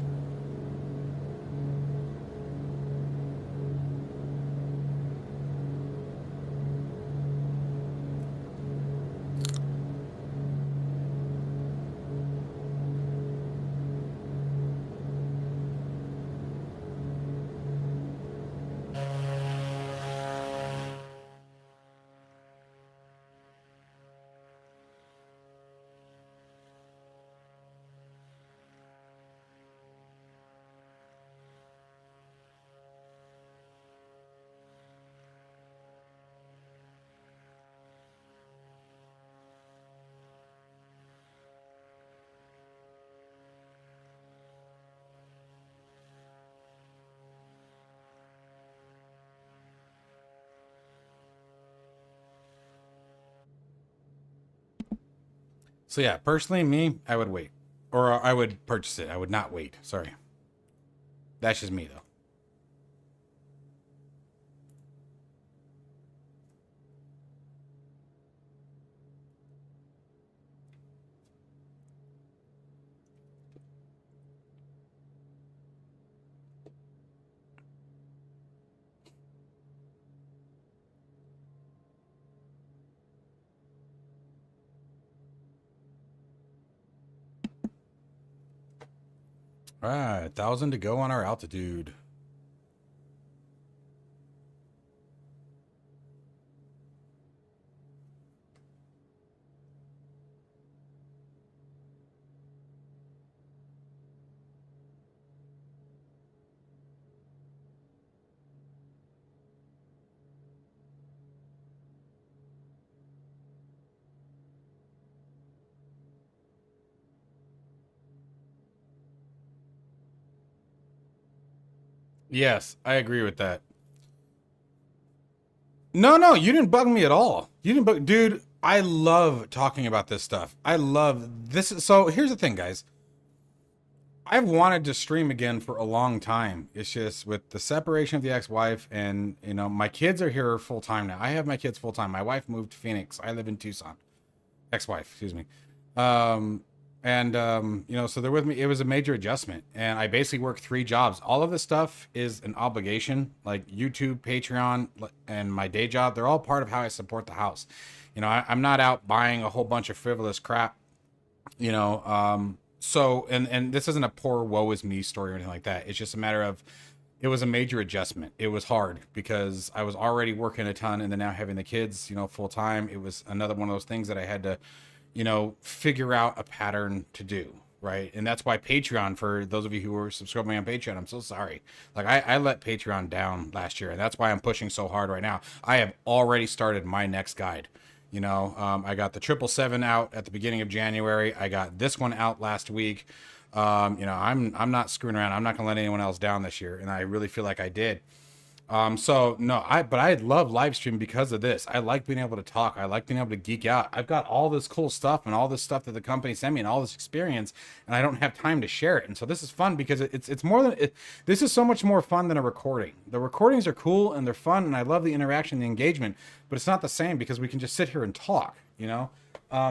So yeah, personally, me, I would wait. Or I would purchase it. I would not wait. Sorry. That's just me, though. All right, 1,000 to go on our altitude. Yes, I agree with that. No, no, you didn't bug me at all. You didn't bug, dude. I love talking about this stuff. I love this. So here's the thing, guys. I've wanted to stream again for a long time. It's just with the separation of the ex-wife, and you know, my kids are here full time now. I have my kids full time. My wife moved to Phoenix. I live in Tucson. Ex-wife, excuse me. Um, you know, so they're with me. It was a major adjustment, and I basically work 3 jobs. All of this stuff is an obligation, like YouTube, Patreon, and my day job. They're all part of how I support the house. You know, I'm not out buying a whole bunch of frivolous crap. You know, so and this isn't a poor woe is me story or anything like that. It's just a matter of it was a major adjustment. It was hard because I was already working a ton, and then now having the kids, you know, full time. It was another one of those things that I had to, you know, figure out a pattern to do, right? And that's why Patreon, for those of you who are subscribing on Patreon, I'm so sorry. Like I let Patreon down last year, and that's why I'm pushing so hard right now. I have already started my next guide. You know, I got the 777 out at the beginning of January. I got this one out last week. You know, I'm not screwing around. I'm not gonna let anyone else down this year, and I really feel like I did. So no, but I love live stream because of this. I like being able to talk. I like being able to geek out. I've got all this cool stuff and all this stuff that the company sent me and all this experience, and I don't have time to share it. And so this is fun because it's more than it. This is so much more fun than a recording. The recordings are cool and they're fun, and I love the interaction, the engagement, but it's not the same because we can just sit here and talk, you know?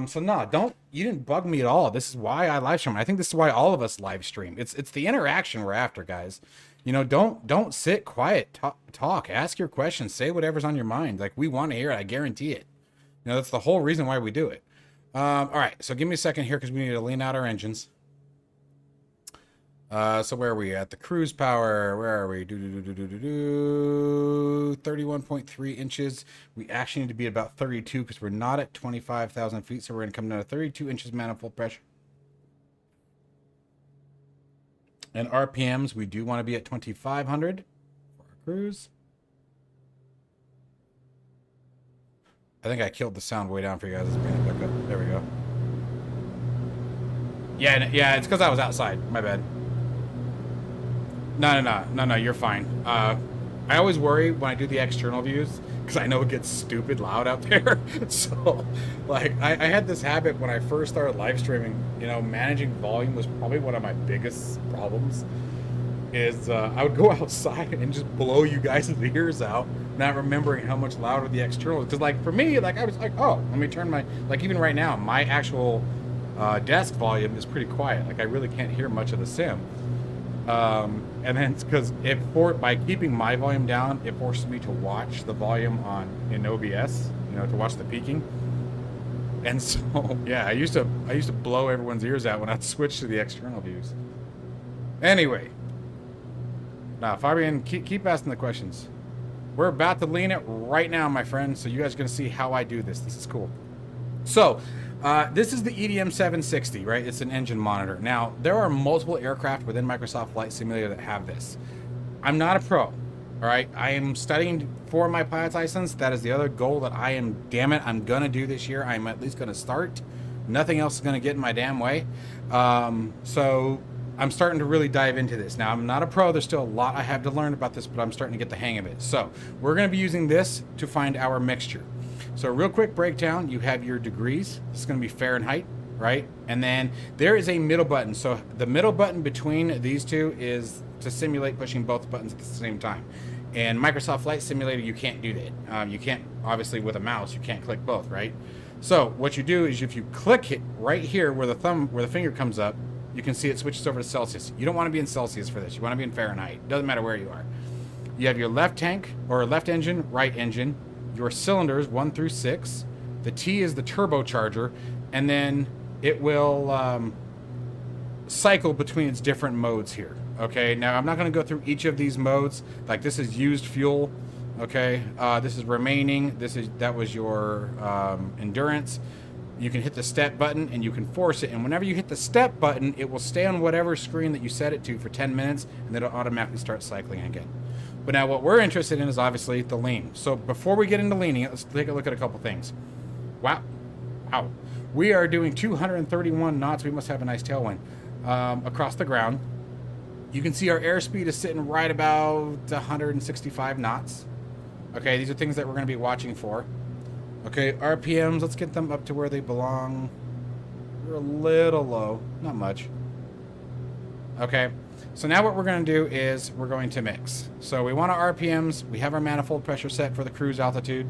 So no, you didn't bug me at all. This is why I live stream. I think this is why all of us live stream. It's the interaction we're after, guys. You know, don't sit quiet. Talk. Ask your questions. Say whatever's on your mind. Like, we want to hear it. I guarantee it. You know, that's the whole reason why we do it. All right. So give me a second here because we need to lean out our engines. So where are we at? The cruise power. Where are we? 31.3 inches. We actually need to be about 32 because we're not at 25,000 feet. So we're going to come down to 32 inches manifold pressure. And RPMs, we do want to be at 2,500 for our cruise. I think I killed the sound way down for you guys. Let's bring it back up. There we go. Yeah, it's because I was outside. My bad. No, you're fine. I always worry when I do the external views because I know it gets stupid loud out there. So, like, I had this habit when I first started live streaming. You know, managing volume was probably one of my biggest problems. Is I would go outside and just blow you guys' ears out, not remembering how much louder the external. Because, like, for me, like, I was like, oh, let me turn my, like, even right now, my actual desk volume is pretty quiet. Like, I really can't hear much of the sim. And then it's because by keeping my volume down, it forces me to watch the volume in OBS, you know, to watch the peaking. And so, yeah, I used to blow everyone's ears out when I'd switch to the external views. Anyway, now Fabian, keep asking the questions. We're about to lean it right now, my friend. So you guys are gonna see how I do this. This is cool. So. This is the EDM 760, right? It's an engine monitor. Now, there are multiple aircraft within Microsoft Flight Simulator that have this. I'm not a pro, all right? I am studying for my pilot's license. That is the other goal that I'm going to do this year. I'm at least going to start. Nothing else is going to get in my damn way. So I'm starting to really dive into this. Now, I'm not a pro. There's still a lot I have to learn about this, but I'm starting to get the hang of it. So we're going to be using this to find our mixture. So real quick breakdown, you have your degrees. This is going to be Fahrenheit, right? And then there is a middle button. So the middle button between these two is to simulate pushing both buttons at the same time. In Microsoft Flight Simulator, you can't do that. You can't, obviously with a mouse, you can't click both, right? So what you do is if you click it right here where the finger comes up, you can see it switches over to Celsius. You don't want to be in Celsius for this. You want to be in Fahrenheit. Doesn't matter where you are. You have your left tank, or left engine, right engine, your cylinders 1 through 6. The T is the turbocharger, and then it will cycle between its different modes here. Okay, now I'm not going to go through each of these modes. Like this is used fuel. Okay, this is remaining. That was your endurance. You can hit the step button and you can force it. And whenever you hit the step button, it will stay on whatever screen that you set it to for 10 minutes, and then it'll automatically start cycling again. But now what we're interested in is obviously the lean. So before we get into leaning, let's take a look at a couple things. Wow. Wow. We are doing 231 knots. We must have a nice tailwind across the ground. You can see our airspeed is sitting right about 165 knots. Okay, these are things that we're going to be watching for. Okay, RPMs, let's get them up to where they belong. We're a little low, not much. Okay, so now what we're going to do is we're going to mix. So we want our RPMs, we have our manifold pressure set for the cruise altitude.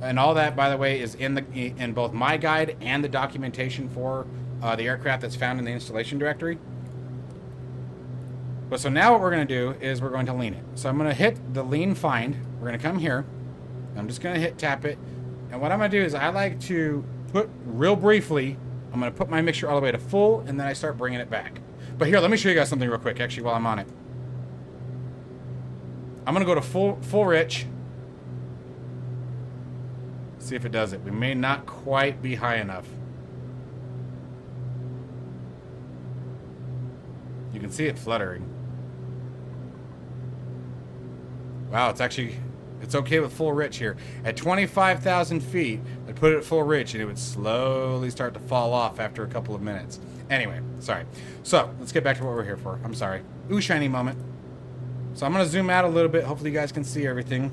And all that, by the way, is in both my guide and the documentation for the aircraft that's found in the installation directory. But so now what we're going to do is we're going to lean it. So I'm going to hit the lean find. We're going to come here. I'm just going to tap it. And what I'm going to do is I like to put real briefly, I'm going to put my mixture all the way to full, and then I start bringing it back. But here, let me show you guys something real quick, actually, while I'm on it. I'm going to go to full rich. See if it does it. We may not quite be high enough. You can see it fluttering. Wow, it's okay with full rich here. At 25,000 feet, I'd put it at full rich and it would slowly start to fall off after a couple of minutes. Anyway, sorry. So, let's get back to what we're here for. I'm sorry. Ooh, shiny moment. So I'm going to zoom out a little bit. Hopefully you guys can see everything.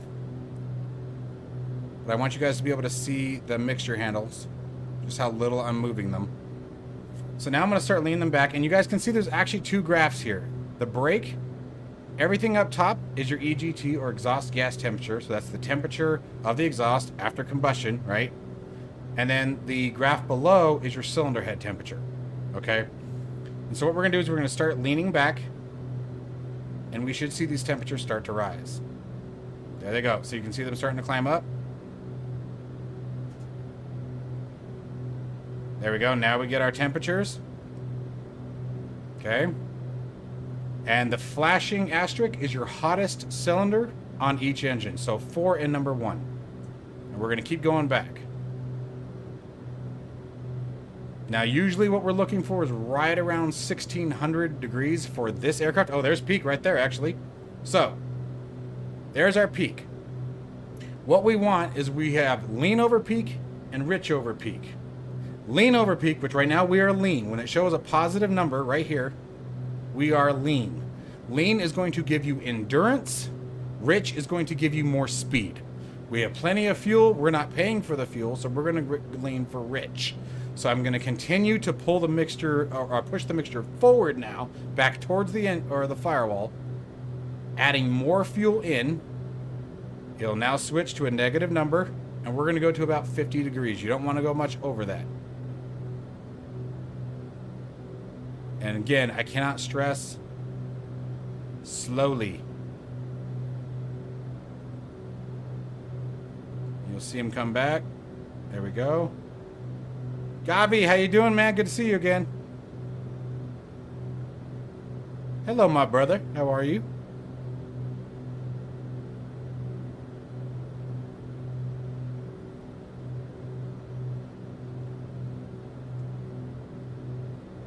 But I want you guys to be able to see the mixture handles. Just how little I'm moving them. So now I'm going to start leaning them back. And you guys can see there's actually two graphs here. The brake, everything up top is your EGT, or exhaust gas temperature. So that's the temperature of the exhaust after combustion, right? And then the graph below is your cylinder head temperature. Okay? And so what we're going to do is we're going to start leaning back. And we should see these temperatures start to rise. There they go. So you can see them starting to climb up. There we go. Now we get our temperatures. Okay. And the flashing asterisk is your hottest cylinder on each engine. So 4 in number 1. And we're going to keep going back. Now, usually what we're looking for is right around 1600 degrees for this aircraft. Oh, there's peak right there, actually. So, there's our peak. What we want is we have lean over peak and rich over peak. Lean over peak, which right now we are lean. When it shows a positive number right here, we are lean. Lean is going to give you endurance. Rich is going to give you more speed. We have plenty of fuel. We're not paying for the fuel, so we're going to lean for rich. So I'm going to continue to pull the mixture, or push the mixture forward now, back towards the end, or the firewall, adding more fuel in. It'll now switch to a negative number, and we're going to go to about 50 degrees. You don't want to go much over that. And again, I cannot stress slowly. You'll see him come back. There we go. Gabi, how you doing, man? Good to see you again. Hello, my brother. How are you?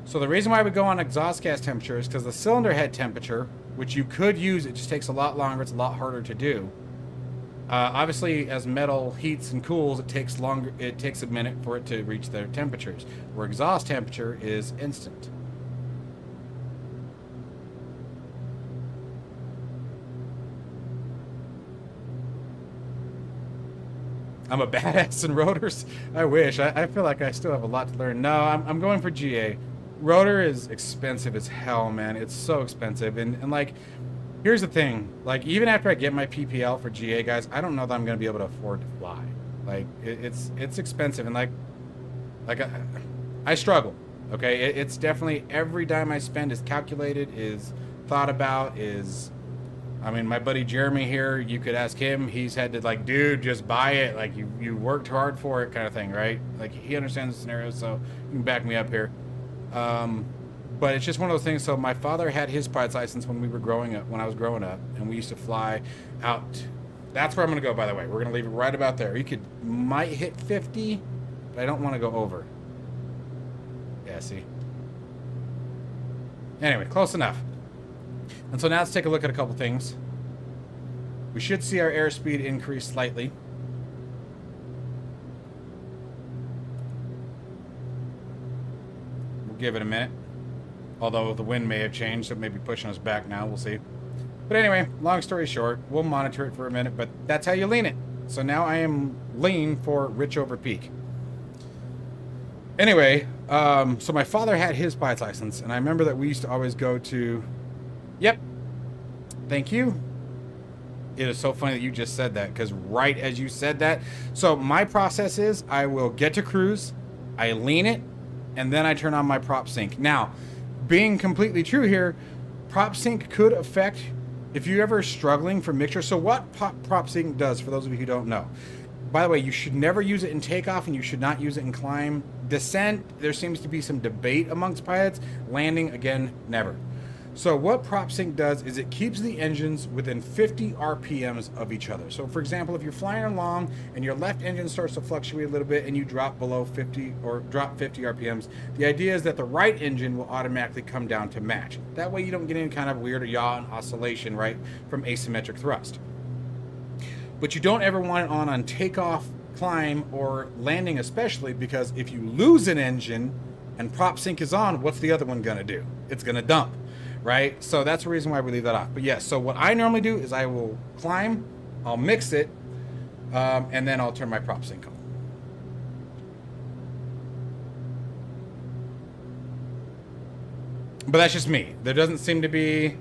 So the reason why we go on exhaust gas temperature is because the cylinder head temperature, which you could use, it just takes a lot longer. It's a lot harder to do. Obviously, as metal heats and cools, it takes longer. It takes a minute for it to reach their temperatures. Where exhaust temperature is instant. I'm a badass in rotors. I wish. I feel like I still have a lot to learn. No, I'm going for GA. rotor is expensive as hell, man. It's so expensive. And like, here's the thing. Like, even after I get my PPL for GA, guys, I don't know that I'm going to be able to afford to fly. Like, it's expensive. And like I struggle. Okay, it's definitely every dime I spend is calculated, is thought about, is... I mean, my buddy Jeremy here, you could ask him. He's had to, like, dude, just buy it. Like, you worked hard for it, kind of thing, right? Like, he understands the scenario, so you can back me up here. But it's just one of those things. So my father had his pilot's license when I was growing up, and we used to fly out. That's where I'm going to go, by the way. We're going to leave it right about there. You might hit 50, but I don't want to go over. Yeah, see? Anyway, close enough. And so now let's take a look at a couple things. We should see our airspeed increase slightly. We'll give it a minute. Although the wind may have changed, so it may be pushing us back now. We'll see. But anyway, long story short, we'll monitor it for a minute, but that's how you lean it. So now I am lean for rich over peak. Anyway, so my father had his pilot's license, and I remember that we used to always go to... Yep. Thank you. It is so funny that you just said that, because right as you said that... So my process is I will get to cruise, I lean it, and then I turn on my prop sync. Now, being completely true here, prop sync could affect if you're ever struggling for mixture. So what prop sync does, for those of you who don't know... By the way, you should never use it in takeoff, and you should not use it in climb. Descent, there seems to be some debate amongst pilots. Landing, again, never. So what prop sync does is it keeps the engines within 50 RPMs of each other. So for example, if you're flying along and your left engine starts to fluctuate a little bit and you drop below 50 or drop 50 RPMs, the idea is that the right engine will automatically come down to match. That way you don't get any kind of weird yaw and oscillation, right, from asymmetric thrust. But you don't ever want it on takeoff, climb, or landing especially, because if you lose an engine and prop sync is on, what's the other one going to do? It's going to dump. Right? So that's the reason why we leave that off. But yes, so what I normally do is I will climb, I'll mix it, and then I'll turn my prop sync on. But that's just me. There doesn't seem to be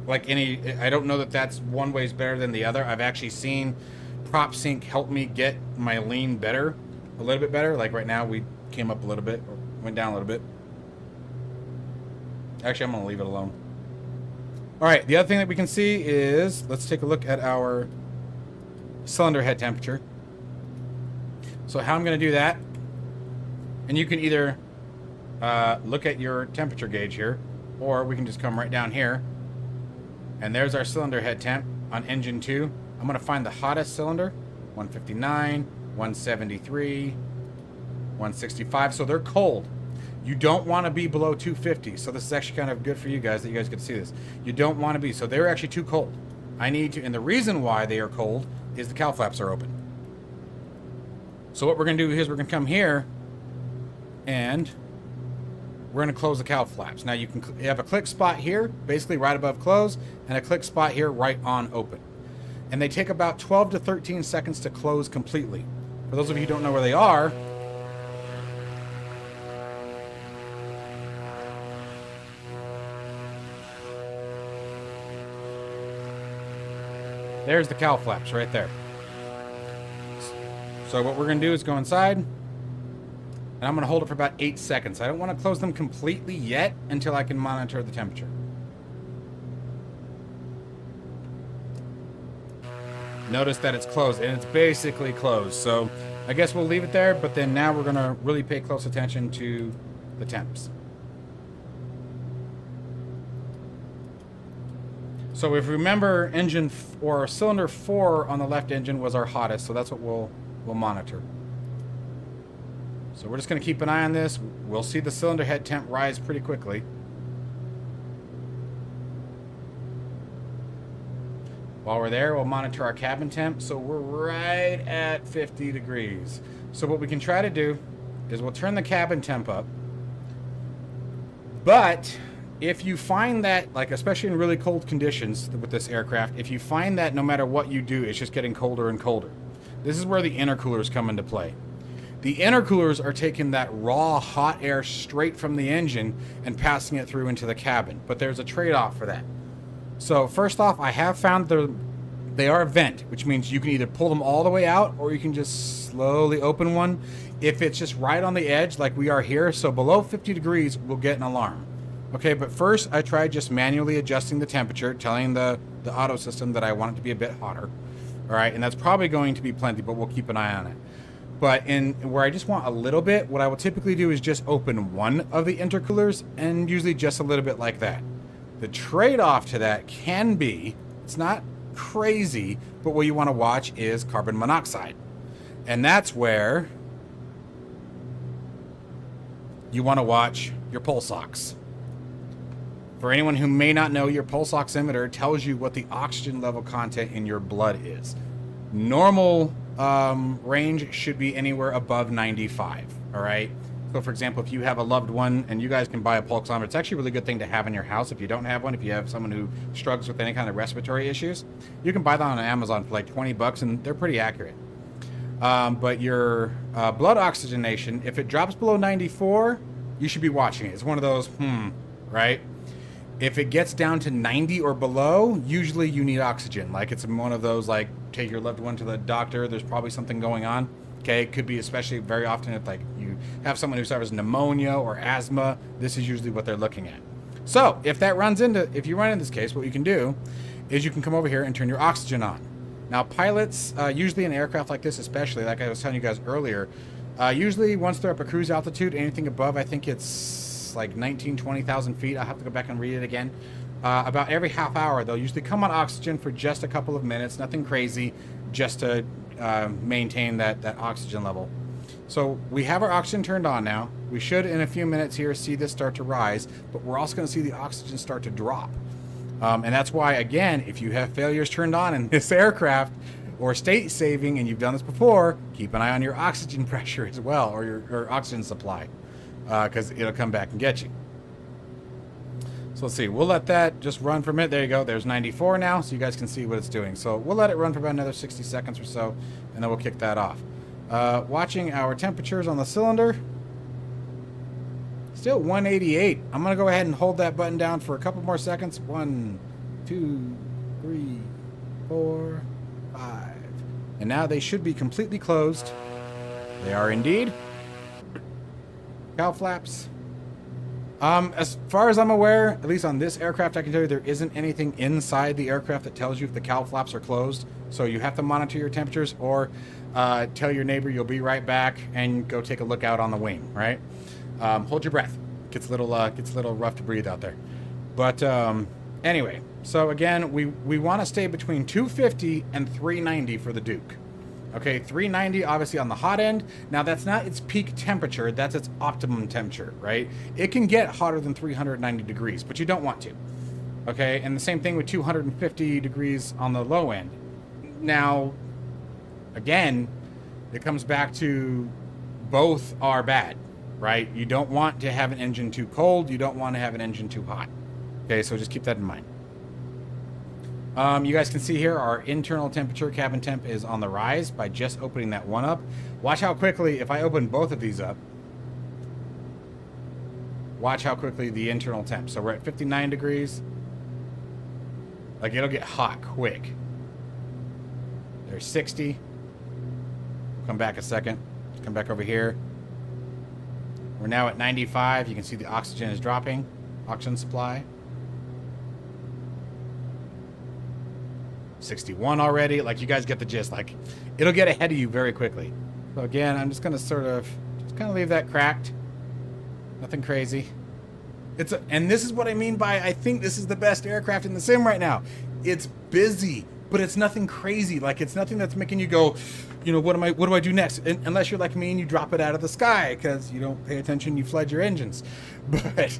like any... I don't know that that's one way is better than the other. I've actually seen prop sync help me get my lean better, a little bit better. Like right now we came up a little bit, or went down a little bit. Actually, I'm going to leave it alone. All right, the other thing that we can see is, let's take a look at our cylinder head temperature. So how I'm going to do that, and you can either look at your temperature gauge here, or we can just come right down here, and there's our cylinder head temp on engine 2. I'm going to find the hottest cylinder, 159, 173, 165, so they're cold. You don't want to be below 250. So this is actually kind of good for you guys that you guys get to see this. You don't want to be. So they're actually too cold. I need to, and the reason why they are cold is the cowl flaps are open. So what we're going to do is we're going to come here and we're going to close the cowl flaps. Now you have a click spot here, basically right above close, and a click spot here right on open. And they take about 12 to 13 seconds to close completely. For those of you who don't know where they are, there's the cowl flaps right there. So what we're going to do is go inside, and I'm going to hold it for about 8 seconds. I don't want to close them completely yet until I can monitor the temperature. Notice that it's closed, and it's basically closed. So I guess we'll leave it there, but then now we're going to really pay close attention to the temps. So if you remember, engine or cylinder 4 on the left engine was our hottest, so that's what we'll monitor. So we're just going to keep an eye on this. We'll see the cylinder head temp rise pretty quickly. While we're there, we'll monitor our cabin temp. So we're right at 50 degrees. So what we can try to do is we'll turn the cabin temp up. But if you find that, like especially in really cold conditions with this aircraft, if you find that no matter what you do, it's just getting colder and colder, this is where the intercoolers come into play. The intercoolers are taking that raw hot air straight from the engine and passing it through into the cabin. But there's a trade-off for that. So first off, I have found they are a vent, which means you can either pull them all the way out or you can just slowly open one. If it's just right on the edge like we are here, so below 50 degrees, we'll get an alarm. Okay, but first I tried just manually adjusting the temperature, telling the auto system that I want it to be a bit hotter. All right, and that's probably going to be plenty, but we'll keep an eye on it. But in where I just want a little bit, what I will typically do is just open one of the intercoolers, and usually just a little bit like that. The trade-off to that can be, it's not crazy, but what you want to watch is carbon monoxide. And that's where you want to watch your pulse ox. For anyone who may not know, your pulse oximeter tells you what the oxygen level content in your blood is. Normal range should be anywhere above 95, all right? So for example, if you have a loved one, and you guys can buy a pulsometer, it's actually a really good thing to have in your house if you don't have one. If you have someone who struggles with any kind of respiratory issues, you can buy that on Amazon for like 20 bucks, and they're pretty accurate. But your blood oxygenation, if it drops below 94, you should be watching it. It's one of those, right? If it gets down to 90 or below, usually you need oxygen. Like it's one of those, like, take your loved one to the doctor, there's probably something going on. Okay, it could be, especially very often if like you have someone who suffers pneumonia or asthma, this is usually what they're looking at. So if you run into this case, what you can do is you can come over here and turn your oxygen on. Now pilots, usually in aircraft like this especially, like I was telling you guys earlier, usually once they're up at cruise altitude, anything above, I think it's like 20,000 feet, I'll have to go back and read it again. About every half hour, they'll usually come on oxygen for just a couple of minutes, nothing crazy, just to maintain that oxygen level. So we have our oxygen turned on now. We should in a few minutes here see this start to rise, but we're also going to see the oxygen start to drop. And that's why, again, if you have failures turned on in this aircraft or state saving, and you've done this before, keep an eye on your oxygen pressure as well, or your oxygen supply, because it'll come back and get you. So let's see, we'll let that just run for a minute. There you go, there's 94 now, so you guys can see what it's doing. So we'll let it run for about another 60 seconds or so, and then we'll kick that off. Watching our temperatures on the cylinder, still 188. I'm gonna go ahead and hold that button down for a couple more seconds. 1, 2, 3, 4, 5. And now they should be completely closed. They are indeed. Cowl flaps. As far as I'm aware, at least on this aircraft, I can tell you there isn't anything inside the aircraft that tells you if the cowl flaps are closed. So you have to monitor your temperatures, or tell your neighbor you'll be right back and go take a look out on the wing, right? Hold your breath. Gets a little rough to breathe out there. But anyway, so again, we want to stay between 250 and 390 for the Duke. Okay, 390 obviously on the hot end. Now that's not its peak temperature, that's its optimum temperature, right? It can get hotter than 390 degrees, but you don't want to. Okay, and the same thing with 250 degrees on the low end. Now, again, it comes back to both are bad, right? You don't want to have an engine too cold, you don't want to have an engine too hot. Okay, so just keep that in mind. You guys can see here our internal temperature, cabin temp, is on the rise by just opening that one up. Watch how quickly, if I open both of these up, watch how quickly the internal temp. So we're at 59 degrees. Like, it'll get hot quick. There's 60. We'll come back a second. Come back over here. We're now at 95. You can see the oxygen is dropping. Oxygen supply. 61 already. Like, you guys get the gist. Like, it'll get ahead of you very quickly. So again, I'm just gonna sort of leave that cracked. Nothing crazy. And this is what I mean by, I think this is the best aircraft in the sim right now. It's busy, but it's nothing crazy. Like, it's nothing that's making you go, you know, what do I do next? Unless you're like me and you drop it out of the sky because you don't pay attention, you flood your engines. But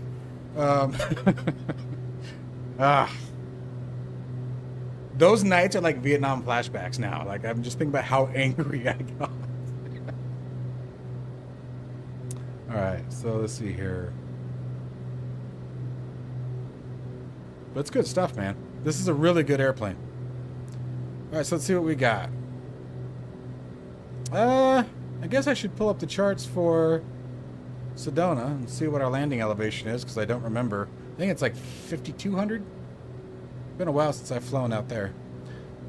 those nights are like Vietnam flashbacks now. Like, I'm just thinking about how angry I got. All right, so let's see here. But it's good stuff, man. This is a really good airplane. All right, so let's see what we got. I guess I should pull up the charts for Sedona and see what our landing elevation is, because I don't remember. I think it's like 5,200. Been a while since I've flown out there.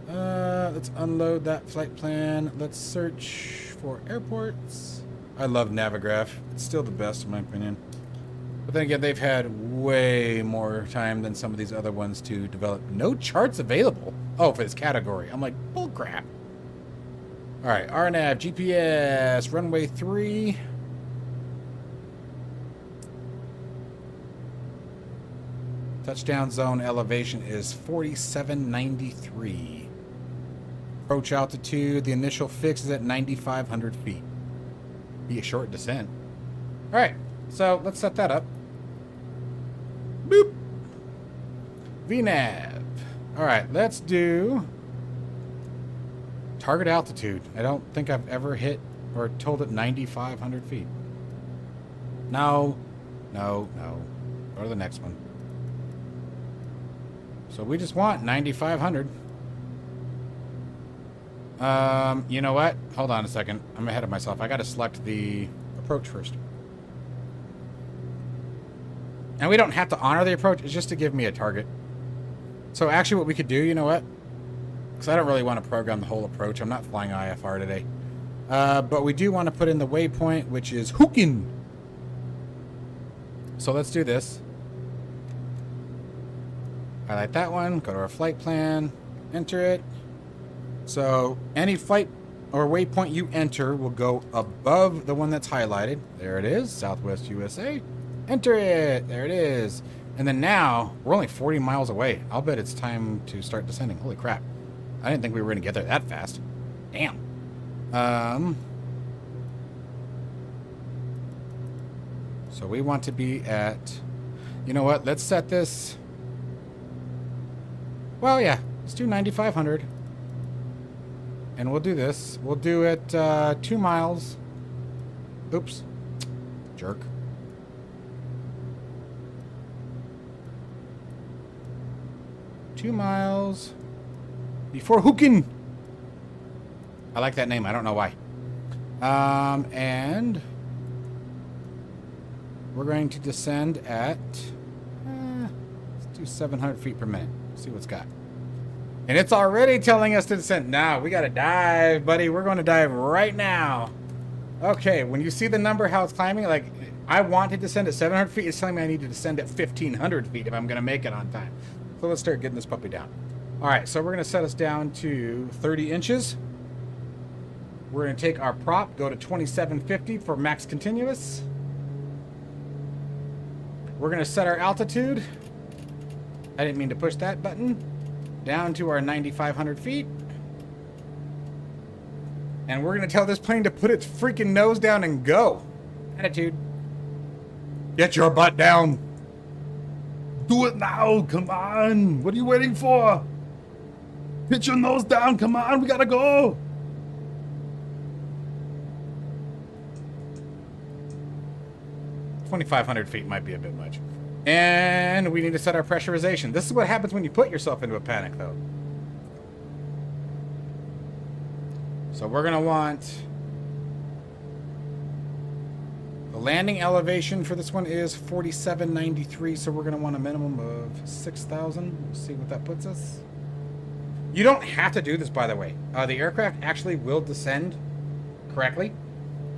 Let's unload that flight plan. Let's search for airports. I love Navigraph. It's still the best in my opinion. But then again, they've had way more time than some of these other ones to develop. No charts available. Oh, for this category. I'm like, bull crap. All right, RNAV, GPS, runway 3. Touchdown zone elevation is 4793. Approach altitude, the initial fix is at 9,500 feet. Be a short descent. All right, so let's set that up. Boop. VNAV. All right, let's do target altitude. I don't think I've ever hit or told it 9,500 feet. No. Go to the next one. So we just want 9,500. You know what? Hold on a second. I'm ahead of myself. I got to select the approach first. And we don't have to honor the approach. It's just to give me a target. So actually what we could do, you know what? Because I don't really want to program the whole approach. I'm not flying IFR today. But we do want to put in the waypoint, which is Hookin. So let's do this. Highlight that one. Go to our flight plan. Enter it. So any flight or waypoint you enter will go above the one that's highlighted. There it is. Southwest USA. Enter it. There it is. And then now, we're only 40 miles away. I'll bet it's time to start descending. Holy crap. I didn't think we were going to get there that fast. Damn. So we want to be at... You know what? Let's set this... Well, yeah. Let's do 9,500. And we'll do this. We'll do it 2 miles. Oops. Jerk. 2 miles before Hookin. I like that name. I don't know why. And we're going to descend at let's do 700 feet per minute. See what's got. And it's already telling us to descend. Now we got to dive, buddy. We're going to dive right now. Okay, when you see the number, how it's climbing, like I want to descend at 700 feet. It's telling me I need to descend at 1,500 feet if I'm going to make it on time. So let's start getting this puppy down. All right, so we're going to set us down to 30 inches. We're going to take our prop, go to 2750 for max continuous. We're going to set our altitude. I didn't mean to push that button. Down to our 9,500 feet. And we're going to tell this plane to put its freaking nose down and go. Attitude. Get your butt down. Do it now. Come on. What are you waiting for? Put your nose down. Come on. We got to go. $2,500 feet might be a bit much. And we need to set our pressurization. This is what happens when you put yourself into a panic, though. So we're going to want... The landing elevation for this one is 4793, so we're going to want a minimum of 6,000. We'll see what that puts us. You don't have to do this, by the way. The aircraft actually will descend correctly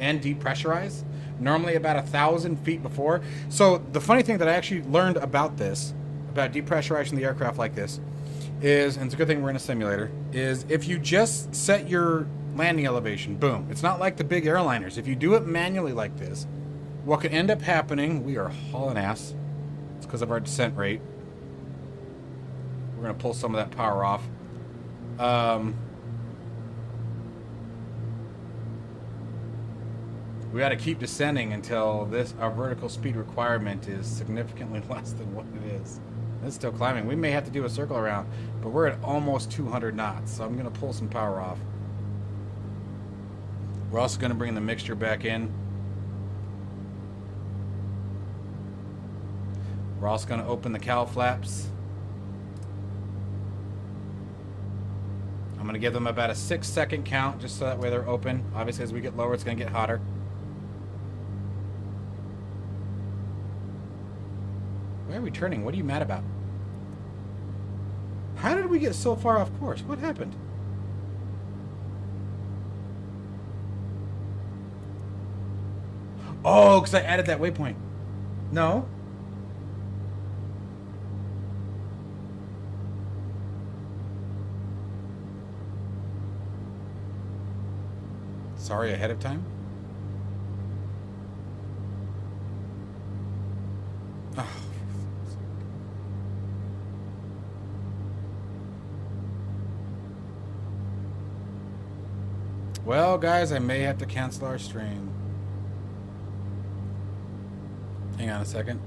and depressurize. Normally about 1,000 feet before. So the funny thing that I actually learned about this, about depressurizing the aircraft like this, is, and it's a good thing we're in a simulator, is if you just set your landing elevation, boom. It's not like the big airliners. If you do it manually like this, what could end up happening, we are hauling ass. It's because of our descent rate. We're going to pull some of that power off. We got to keep descending until our vertical speed requirement is significantly less than what it is. It's still climbing. We may have to do a circle around, but we're at almost 200 knots, so I'm going to pull some power off. We're also going to bring the mixture back in. We're also going to open the cowl flaps. I'm going going to give them about a 6-second count, just so that way they're open. Obviously, as we get lower, it's going to get hotter. Why are we turning? What are you mad about? How did we get so far off course? What happened? Oh, because I added that waypoint. No. Sorry ahead of time. Oh. Well, guys, I may have to cancel our stream. Hang on a second.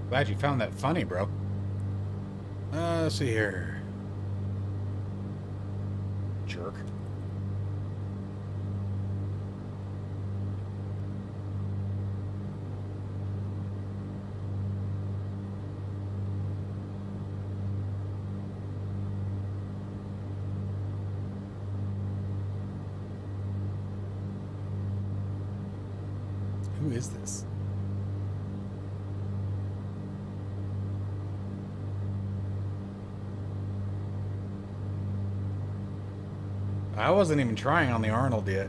Glad you found that funny, bro. Let's see here. Jerk. Who is this? I wasn't even trying on the Arnold yet.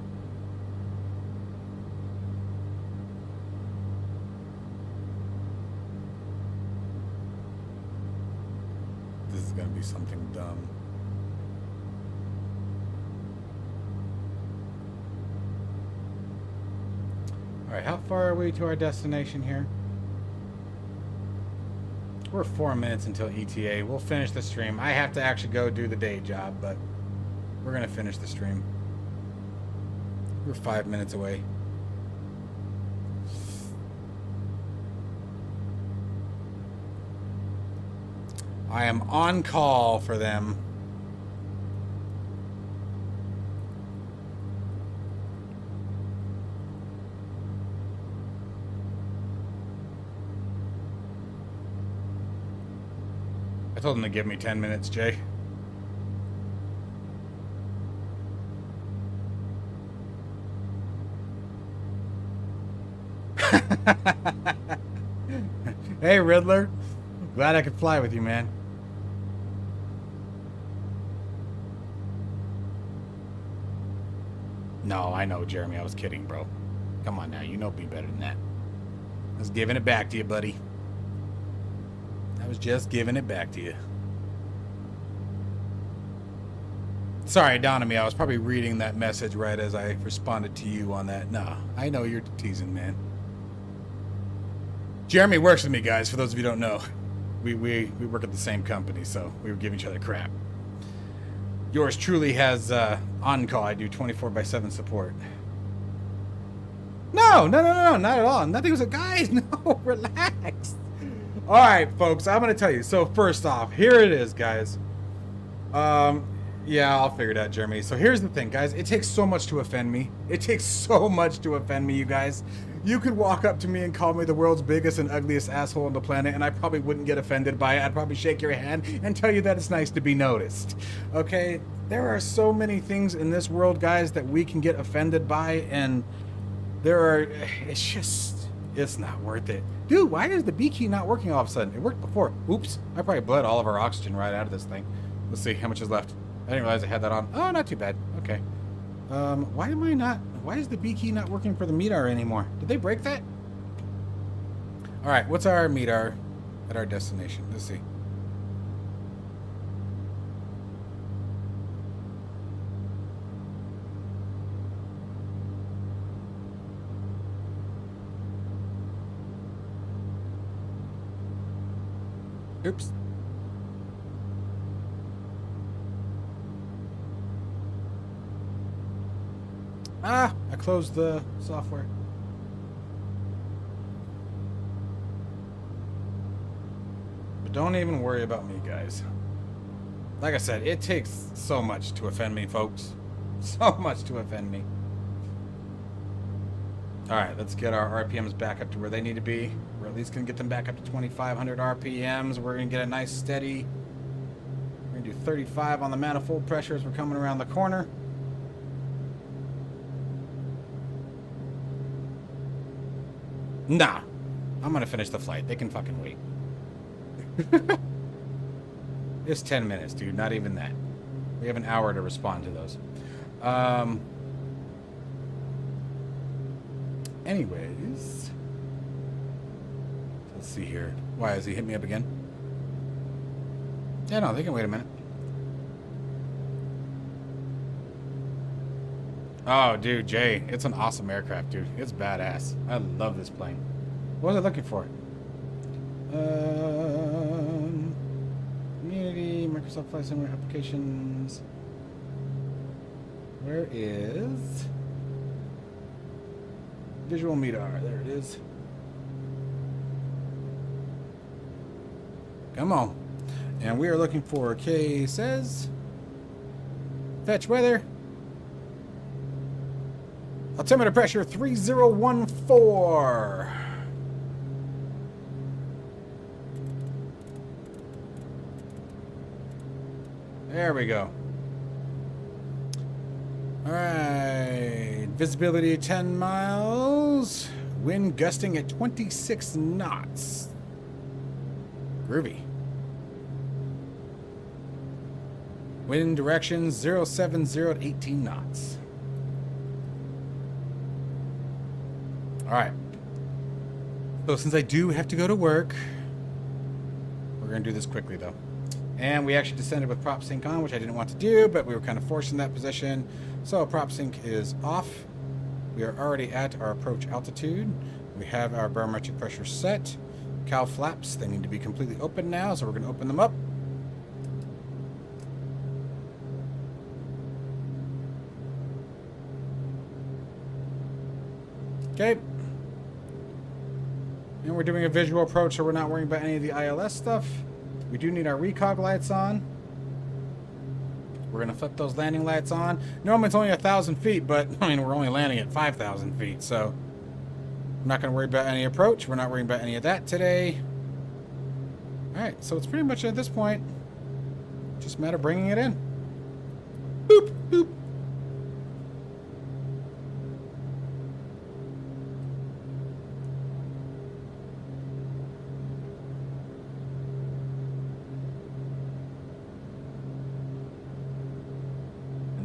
This is gonna be something dumb. Alright, how far are we to our destination here? We're 4 minutes until ETA. We'll finish the stream. I have to actually go do the day job, but we're gonna finish the stream. We're 5 minutes away. I am on call for them. I told them to give me 10 minutes, Jay. Hey, Riddler. Glad I could fly with you, man. No, I know, Jeremy. I was kidding, bro. Come on now. You know me better than that. I was giving it back to you, buddy. I was just giving it back to you. Sorry, it dawned on me. I was probably reading that message right as I responded to you on that. Nah, I know you're teasing, man. Jeremy works with me, guys, for those of you who don't know. We work at the same company, so we were giving each other crap. Yours truly has on-call. I do 24/7 support. No, not at all. Nothing was a... Guys, no, relax. All right, folks, I'm going to tell you. So first off, here it is, guys. Yeah, I'll figure it out, Jeremy. So here's the thing, guys. It takes so much to offend me. It takes so much to offend me, you guys. You could walk up to me and call me the world's biggest and ugliest asshole on the planet, and I probably wouldn't get offended by it. I'd probably shake your hand and tell you that it's nice to be noticed. Okay? There are so many things in this world, guys, that we can get offended by, and there are... It's just... It's not worth it. Dude, why is the B key not working all of a sudden? It worked before. Oops. I probably bled all of our oxygen right out of this thing. Let's see how much is left. I didn't realize I had that on. Oh, not too bad. Okay. Why is the B key not working for the MEDAR anymore? Did they break that? All right, what's our MEDAR at our destination? Let's see. Oops. Ah, I closed the software. But don't even worry about me, guys. Like I said, it takes so much to offend me, folks. So much to offend me. Alright, let's get our RPMs back up to where they need to be. We're at least going to get them back up to 2,500 RPMs. We're going to get a nice steady. We're going to do 35 on the manifold pressure as we're coming around the corner. Nah, I'm going to finish the flight. They can fucking wait. It's 10 minutes, dude. Not even that. We have an hour to respond to those. Anyways, let's see here. Why, has he hit me up again? Yeah, no, they can wait a minute. Oh, dude, Jay, it's an awesome aircraft, dude. It's badass. I love this plane. What was I looking for? Community, Microsoft Flight Simulator applications. Where is Visual MEDAR? There it is. Come on. And we are looking for K says fetch weather. Altimeter pressure 3014. There we go. Alright. Visibility 10 miles. Wind gusting at 26 knots. Groovy. Wind direction 070 at 18 knots. Alright. So since I do have to go to work, we're going to do this quickly though. And we actually descended with prop sync on, which I didn't want to do, but we were kind of forced in that position. So prop sync is off. We are already at our approach altitude. We have our barometric pressure set. Cowl flaps, they need to be completely open now, so we're going to open them up. Okay. And we're doing a visual approach, so we're not worrying about any of the ILS stuff. We do need our recog lights on. We're going to flip those landing lights on. Normally it's only 1,000 feet, but I mean, we're only landing at 5,000 feet, so I'm not going to worry about any approach. We're not worrying about any of that today. Alright, so it's pretty much at this point just a matter of bringing it in. Boop, boop.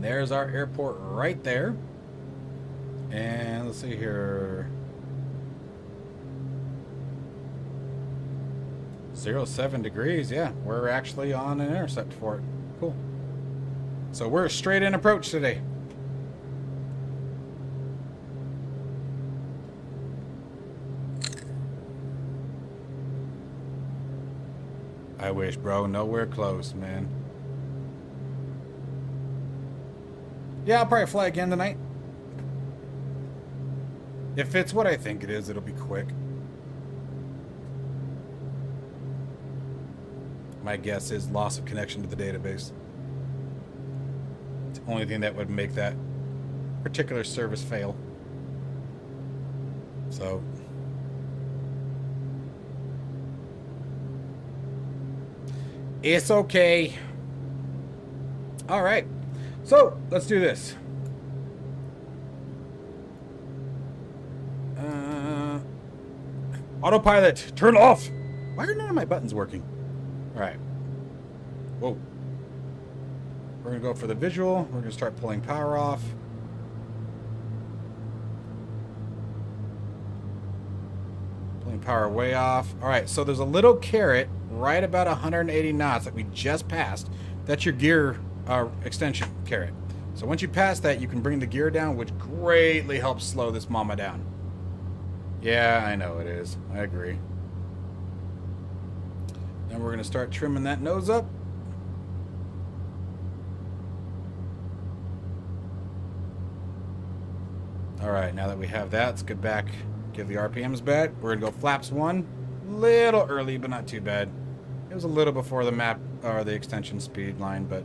There's our airport right there. And let's see here. 07 degrees. Yeah, we're actually on an intercept for it. Cool. So we're straight in approach today. I wish, bro. Nowhere close, man. Yeah, I'll probably fly again tonight. If it's what I think it is, it'll be quick. My guess is loss of connection to the database. It's the only thing that would make that particular service fail. So it's okay. All right. So, let's do this. Autopilot, turn off. Why are none of my buttons working? All right. Whoa. We're going to go for the visual. We're going to start pulling power off. Pulling power way off. All right, so there's a little caret right about 180 knots that we just passed. That's your gear extension caret. So once you pass that, you can bring the gear down, which greatly helps slow this mama down. Yeah, I know it is. I agree. Then we're going to start trimming that nose up. All right, now that we have that, let's get back, give the RPMs back. We're gonna go flaps 1. Little early, but not too bad. It was a little before the map or the extension speed line, but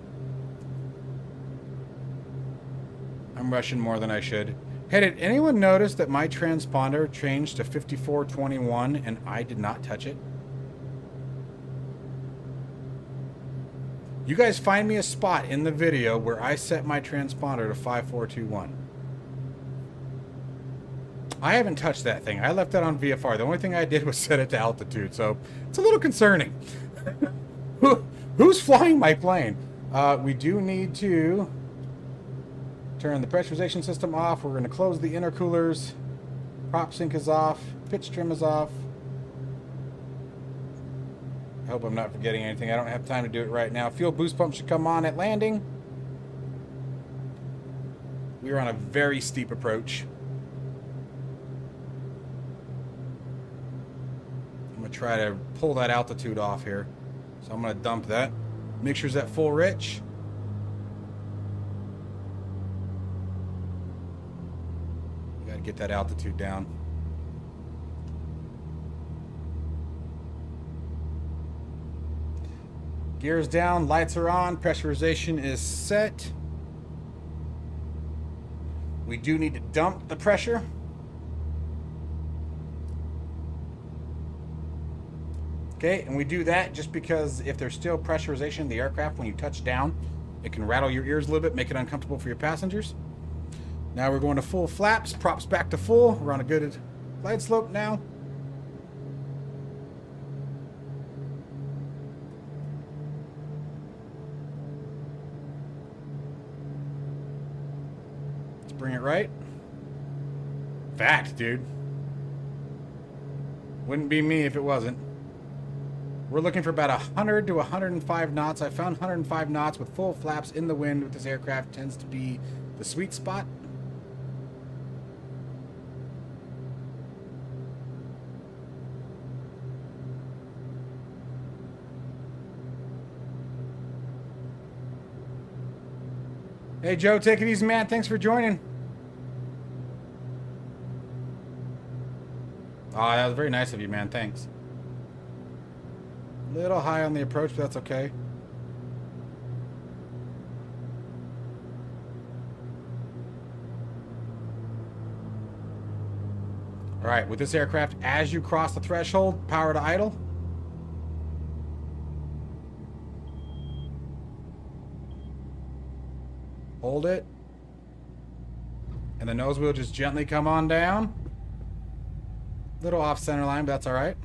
I'm rushing more than I should. Hey, did anyone notice that my transponder changed to 5421 and I did not touch it? You guys find me a spot in the video where I set my transponder to 5421. I haven't touched that thing. I left that on VFR. The only thing I did was set it to altitude, so it's a little concerning. Who's flying my plane? We do need to turn the pressurization system off. We're going to close the intercoolers. Prop sync is off. Pitch trim is off. I hope I'm not forgetting anything. I don't have time to do it right now. Fuel boost pump should come on at landing. We are on a very steep approach. I'm going to try to pull that altitude off here. So I'm going to dump that. Mixture's at full rich. Got to get that altitude down. Gears down, lights are on, pressurization is set. We do need to dump the pressure. Okay, and we do that just because if there's still pressurization in the aircraft when you touch down, it can rattle your ears a little bit, make it uncomfortable for your passengers. Now we're going to full flaps, props back to full. We're on a good glide slope now. Let's bring it right. Fact, dude. Wouldn't be me if it wasn't. We're looking for about 100 to 105 knots. I found 105 knots with full flaps in the wind with this aircraft tends to be the sweet spot. Hey, Joe, take it easy, man. Thanks for joining. Oh, that was very nice of you, man. Thanks. A little high on the approach, but that's okay. All right, with this aircraft, as you cross the threshold, power to idle. Hold it. And the nose wheel just gently come on down. Little off center line, but that's all right.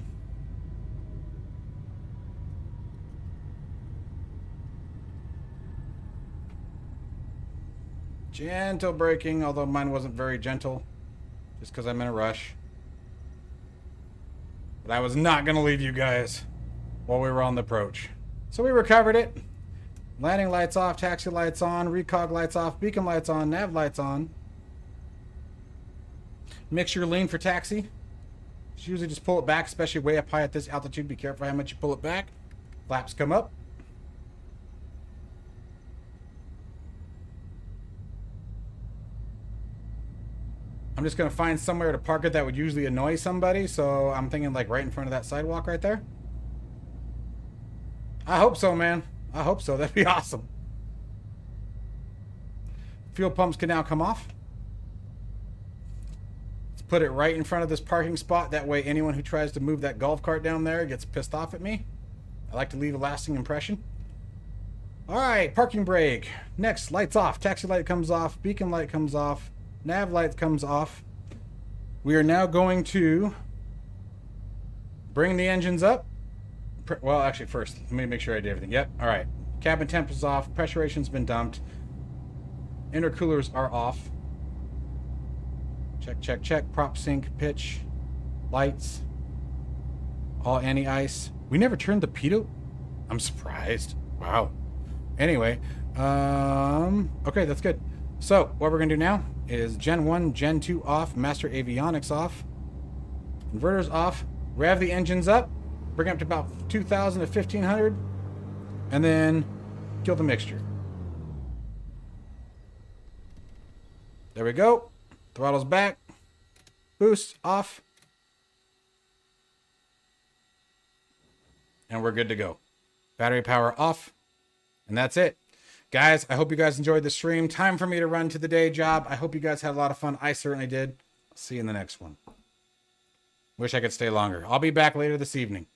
Gentle braking, although mine wasn't very gentle, just because I'm in a rush. But I was not going to leave you guys while we were on the approach. So we recovered it. Landing lights off, taxi lights on, recog lights off, beacon lights on, nav lights on. Mixture lean for taxi. Just usually just pull it back, especially way up high at this altitude. Be careful how much you pull it back. Flaps come up. I'm just going to find somewhere to park it that would usually annoy somebody. So I'm thinking like right in front of that sidewalk right there. I hope so, man. I hope so. That'd be awesome. Fuel pumps can now come off. Let's put it right in front of this parking spot. That way anyone who tries to move that golf cart down there gets pissed off at me. I like to leave a lasting impression. All right, parking brake. Next, lights off. Taxi light comes off. Beacon light comes off. Nav light comes off. We are now going to bring the engines up. Well, actually, first, let me make sure I did everything. Yep. All right. Cabin temp is off. Pressuration's been dumped. Intercoolers are off. Check, check, check. Prop sync, pitch, lights. All anti-ice. We never turned the pitot. I'm surprised. Wow. Anyway, okay, that's good. So what we're gonna do now is Gen 1, Gen 2 off, master avionics off, inverters off, rev the engines up, bring it up to about 2,000 to 1,500, and then kill the mixture. There we go. Throttle's back. Boost off. And we're good to go. Battery power off. And that's it. Guys, I hope you guys enjoyed the stream. Time for me to run to the day job. I hope you guys had a lot of fun. I certainly did. I'll see you in the next one. Wish I could stay longer. I'll be back later this evening.